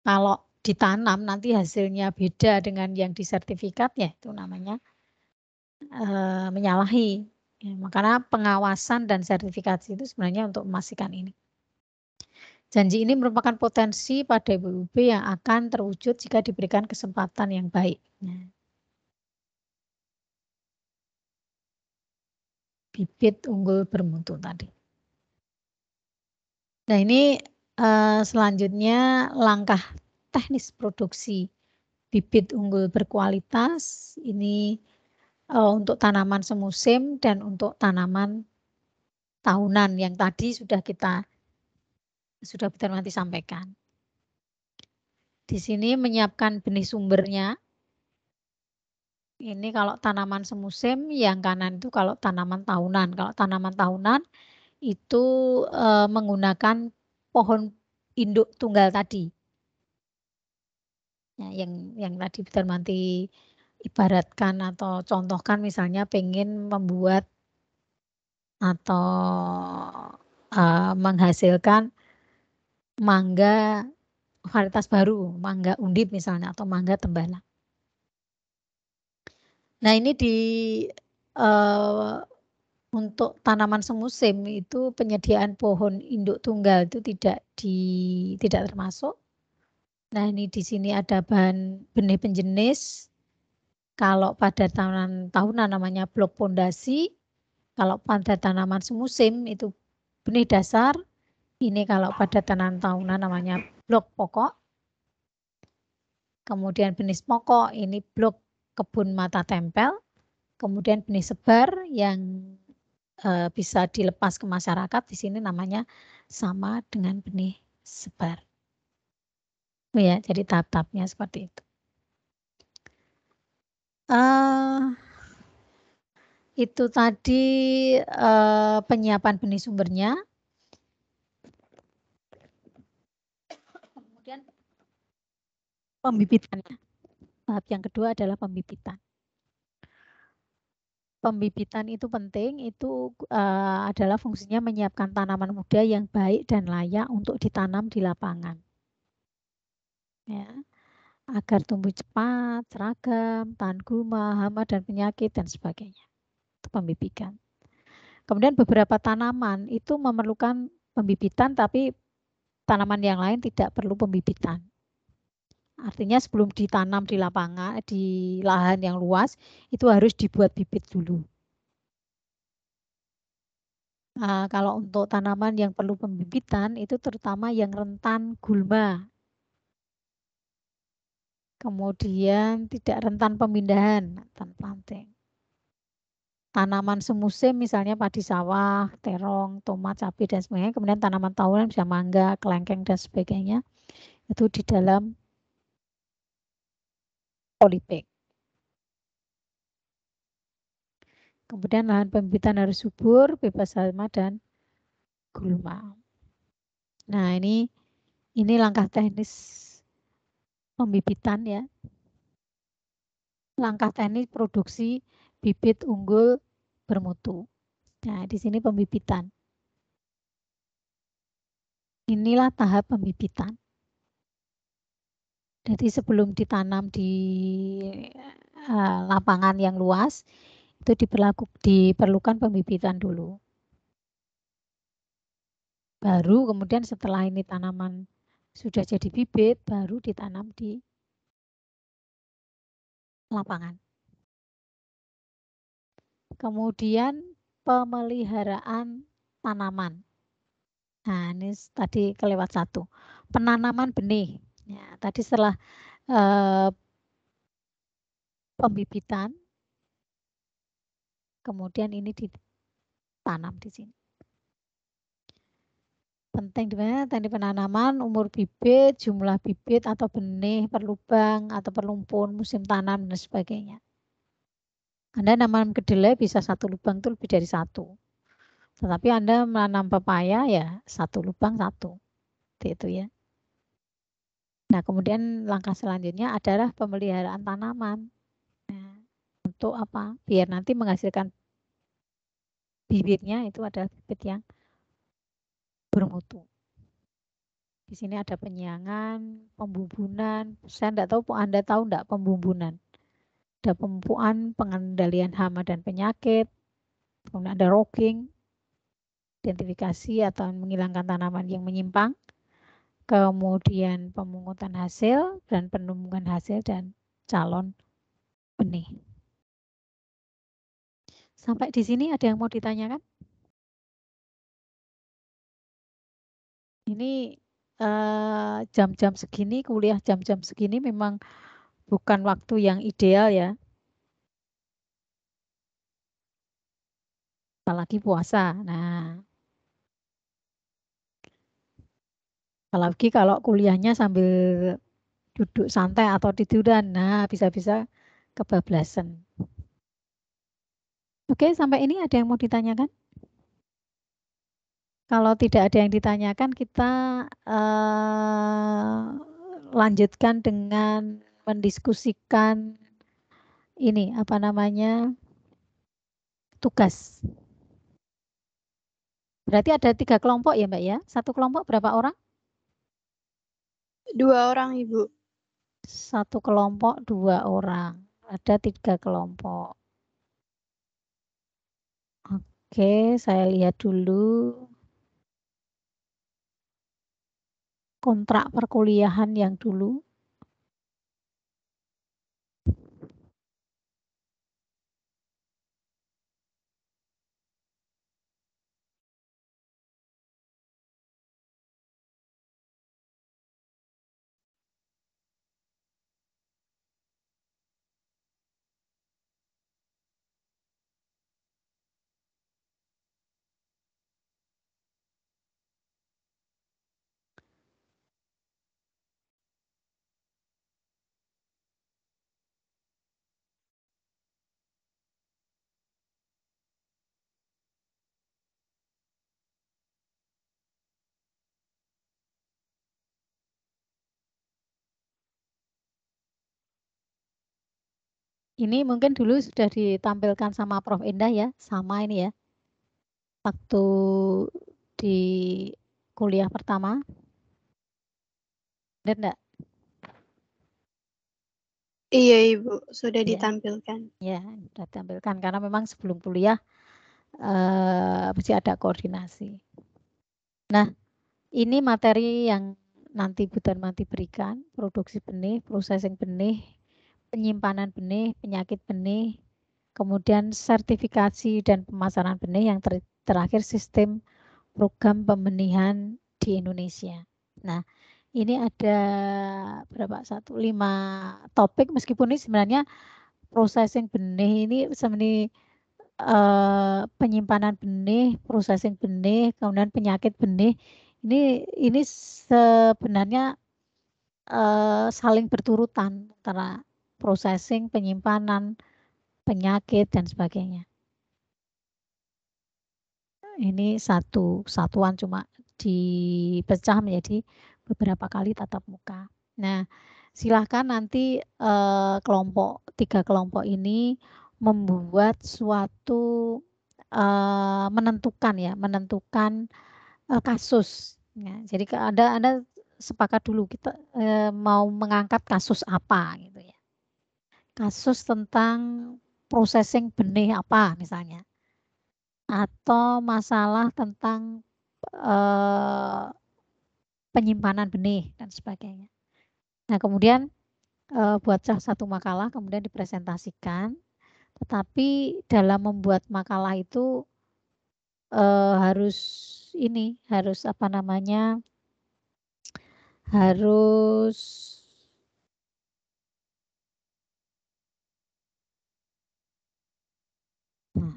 Kalau ditanam nanti hasilnya beda dengan yang disertifikat ya itu namanya menyalahi. Ya, makanya pengawasan dan sertifikasi itu sebenarnya untuk memastikan ini. Janji ini merupakan potensi pada ibu-ibu yang akan terwujud jika diberikan kesempatan yang baik. Nah, bibit unggul bermutu tadi. Nah ini selanjutnya langkah teknis produksi bibit unggul berkualitas. Ini untuk tanaman semusim dan untuk tanaman tahunan yang tadi sudah Peter nanti sampaikan. Di sini menyiapkan benih sumbernya. Ini kalau tanaman semusim, yang kanan itu kalau tanaman tahunan. Kalau tanaman tahunan itu menggunakan pohon induk tunggal tadi. Ya, yang tadi Peter nanti ibaratkan atau contohkan misalnya pengen membuat atau menghasilkan mangga varietas baru, mangga undip misalnya atau mangga tembalang. Nah ini untuk tanaman semusim itu penyediaan pohon induk tunggal itu tidak termasuk. Nah ini di sini ada bahan benih penjenis. Kalau pada tahunan namanya blok pondasi. Kalau pada tanaman semusim itu benih dasar. Ini kalau pada tanaman tahunan namanya blok pokok. Kemudian benih pokok ini blok kebun mata tempel. Kemudian benih sebar yang bisa dilepas ke masyarakat. Di sini namanya sama dengan benih sebar. Oh ya, jadi tahap-tahapnya seperti itu. Itu tadi penyiapan benih sumbernya. Kemudian pembibitannya. Tahap yang kedua adalah pembibitan. Pembibitan itu penting, itu adalah fungsinya menyiapkan tanaman muda yang baik dan layak untuk ditanam di lapangan. Ya, agar tumbuh cepat, seragam, tahan gulma, hama dan penyakit dan sebagainya. Itu pembibitan. Kemudian beberapa tanaman itu memerlukan pembibitan, tapi tanaman yang lain tidak perlu pembibitan. Artinya sebelum ditanam di lapangan, di lahan yang luas, itu harus dibuat bibit dulu. Kalau untuk tanaman yang perlu pembibitan, itu terutama yang rentan gulma. Kemudian tidak rentan pemindahan, rentan planting. Tanaman semusim misalnya padi sawah, terong, tomat, cabai, dan sebagainya. Kemudian tanaman tahunan bisa mangga, kelengkeng, dan sebagainya. Itu di dalam polybag. Kemudian lahan pembibitan harus subur, bebas hama dan gulma. Nah ini langkah teknis pembibitan ya. Langkah teknis produksi bibit unggul bermutu. Nah di sini pembibitan. Inilah tahap pembibitan. Jadi sebelum ditanam di lapangan yang luas, itu diperlukan pembibitan dulu. Baru kemudian setelah ini tanaman sudah jadi bibit, baru ditanam di lapangan. Kemudian pemeliharaan tanaman. Nah, ini tadi kelewat satu. Penanaman benih. Ya, tadi setelah pembibitan, kemudian ini ditanam di sini. Penting di mana? Teknik penanaman, umur bibit, jumlah bibit atau benih per lubang atau per lumpur, musim tanam dan sebagainya. Anda nanam kedelai bisa satu lubang itu lebih dari satu. Tetapi Anda menanam pepaya ya satu lubang satu. Itu ya. Nah, kemudian langkah selanjutnya adalah pemeliharaan tanaman. Nah, untuk apa? Biar nanti menghasilkan bibitnya itu adalah bibit yang bermutu. Di sini ada penyiangan, pembubunan. Saya tidak tahu, Anda tahu enggak pembubunan? Ada pemupukan, pengendalian hama dan penyakit, kemudian ada rocking, identifikasi atau menghilangkan tanaman yang menyimpang, kemudian pemungutan hasil dan penumbuhan hasil dan calon benih. Sampai di sini ada yang mau ditanyakan? Ini jam-jam segini, kuliah jam-jam segini memang bukan waktu yang ideal ya. Apalagi puasa. Nah, apalagi kalau kuliahnya sambil duduk santai atau tiduran, nah bisa-bisa kebablasan. Oke, sampai ini ada yang mau ditanyakan? Kalau tidak ada yang ditanyakan, kita lanjutkan dengan mendiskusikan ini, apa namanya, tugas. Berarti ada 3 kelompok ya Mbak ya? Satu kelompok berapa orang? 2 orang, Ibu. Satu kelompok 2 orang. Ada 3 kelompok. Oke, saya lihat dulu kontrak perkuliahan yang dulu. Ini mungkin dulu sudah ditampilkan sama Prof. Indah ya, sama ini ya. Waktu di kuliah pertama. Benar enggak? Iya, Ibu, sudah Ya. ditampilkan. Ya, sudah ditampilkan karena memang sebelum kuliah mesti ada koordinasi. Nah, ini materi yang nanti Bu Darmati berikan, produksi benih, processing benih, penyimpanan benih, penyakit benih, kemudian sertifikasi dan pemasaran benih, yang terakhir sistem program pembenihan di Indonesia. Nah, ini ada berapa? 5 topik, meskipun ini sebenarnya processing benih ini sebenarnya penyimpanan benih, processing benih, kemudian penyakit benih. Ini sebenarnya saling berturutan antara processing, penyimpanan, penyakit dan sebagainya. Ini satu satuan, cuma dipecah menjadi beberapa kali tatap muka. Nah, silahkan nanti 3 kelompok ini membuat suatu menentukan kasus. Ya, jadi Anda sepakat dulu kita mau mengangkat kasus apa gitu ya. Kasus tentang processing benih apa misalnya. Atau masalah tentang penyimpanan benih dan sebagainya. Nah, kemudian buat satu makalah kemudian dipresentasikan. Tetapi dalam membuat makalah itu harus apa namanya, harus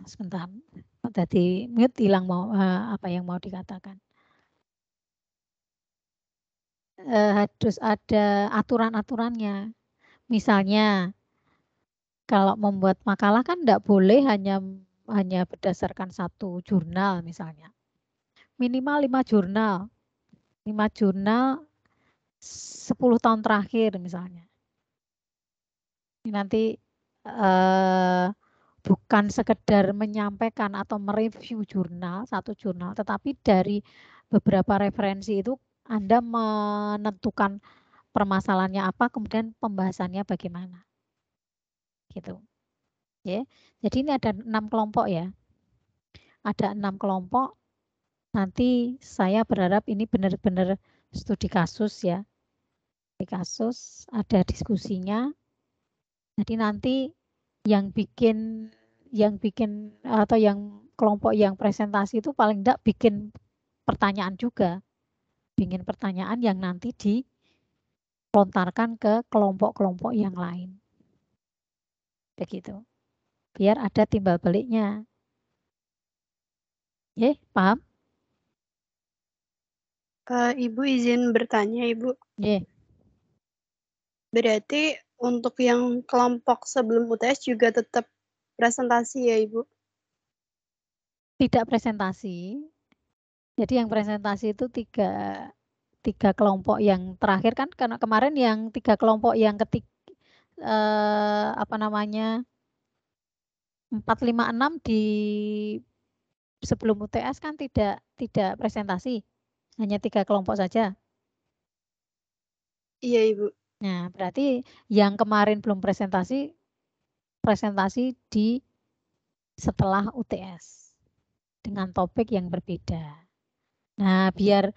sebentar, tadi mute hilang apa yang mau dikatakan. Harus ada aturan-aturannya. Misalnya kalau membuat makalah kan tidak boleh hanya berdasarkan satu jurnal misalnya. Minimal 5 jurnal. 5 jurnal 10 tahun terakhir misalnya. Ini nanti bukan sekedar menyampaikan atau mereview satu jurnal, tetapi dari beberapa referensi itu Anda menentukan permasalahannya apa, kemudian pembahasannya bagaimana. Gitu. Ya. Jadi ini ada 6 kelompok ya. Ada 6 kelompok. Nanti saya berharap ini benar-benar studi kasus ya. Di kasus ada diskusinya. Jadi nanti yang bikin atau yang kelompok yang presentasi itu paling enggak bikin pertanyaan juga. Bikin pertanyaan yang nanti dilontarkan ke kelompok-kelompok yang lain. Begitu. Biar ada timbal baliknya. Paham? Ibu izin bertanya, Ibu. Berarti untuk yang kelompok sebelum UTS juga tetap presentasi ya, Ibu? Tidak presentasi. Jadi yang presentasi itu tiga kelompok yang terakhir kan, karena kemarin yang 3 kelompok yang apa namanya 4, 5, 6 di sebelum UTS kan tidak presentasi, hanya 3 kelompok saja. Iya, Ibu. Nah, berarti yang kemarin belum presentasi di setelah UTS dengan topik yang berbeda. Nah, biar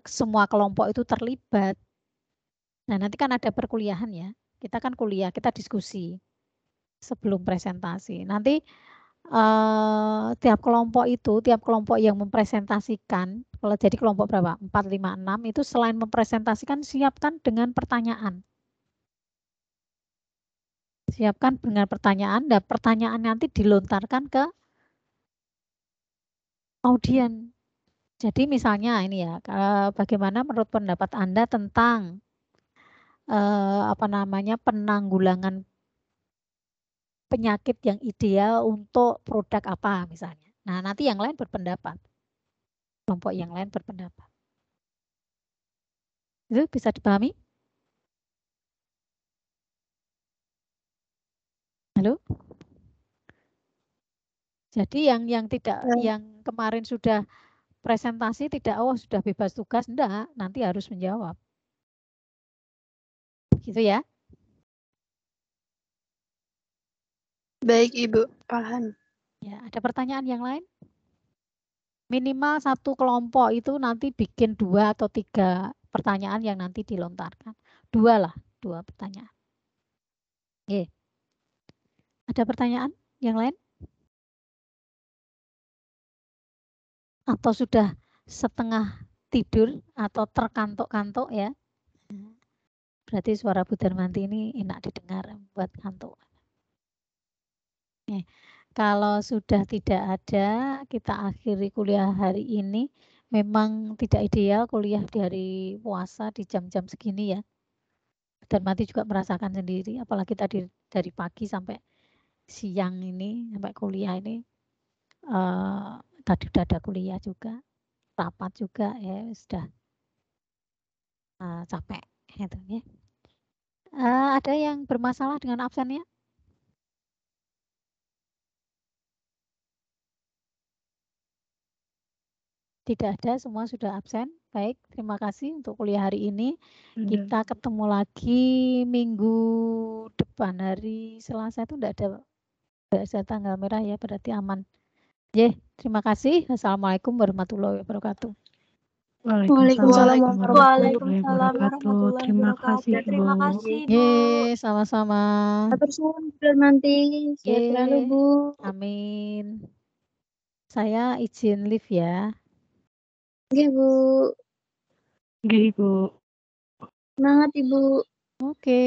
semua kelompok itu terlibat. Nah, nanti kan ada perkuliahan ya. Kita kan kuliah, kita diskusi sebelum presentasi. Nanti tiap kelompok yang mempresentasikan, kalau jadi kelompok berapa? 4, 5, 6 itu selain mempresentasikan, siapkan dengan pertanyaan. Siapkan dengan pertanyaan, dan pertanyaan nanti dilontarkan ke audien. Jadi misalnya ini ya, bagaimana menurut pendapat Anda tentang penanggulangan penyakit yang ideal untuk produk apa misalnya. Nah, nanti yang lain berpendapat. Kelompok yang lain berpendapat. Itu bisa dipahami? Halo? Jadi yang kemarin sudah presentasi sudah bebas tugas, enggak, nanti harus menjawab. Gitu ya. Baik, Ibu, paham. Ya, ada pertanyaan yang lain? Minimal satu kelompok itu nanti bikin 2 atau 3 pertanyaan yang nanti dilontarkan. 2 pertanyaan. Ada pertanyaan yang lain? Atau sudah setengah tidur atau terkantuk-kantuk ya? Berarti suara Bu Darmanti ini enak didengar buat kantuk. Kalau sudah tidak ada, kita akhiri kuliah hari ini. Memang tidak ideal kuliah di hari puasa di jam-jam segini ya. Darmanti juga merasakan sendiri, apalagi tadi dari pagi sampai siang ini, sampai kuliah ini. Tadi sudah ada kuliah juga, rapat juga ya, sudah capek gitu ya. Ada yang bermasalah dengan absennya? Tidak ada, semua sudah absen. Baik, terima kasih untuk kuliah hari ini. Kita ketemu lagi minggu depan, hari Selasa itu tidak ada tanggal merah ya, berarti aman. Terima kasih. Assalamualaikum warahmatullahi wabarakatuh. Waalaikumsalam warahmatullahi wabarakatuh. Terima kasih, Terima Bu. kasih, Bu. Ye, sama-sama. Atur suwun Bu nanti. Sehat selalu Ye. Bu. Amin. Saya izin live ya. Oke Bu. Oke, Ibu. Semangat Ibu. Oke.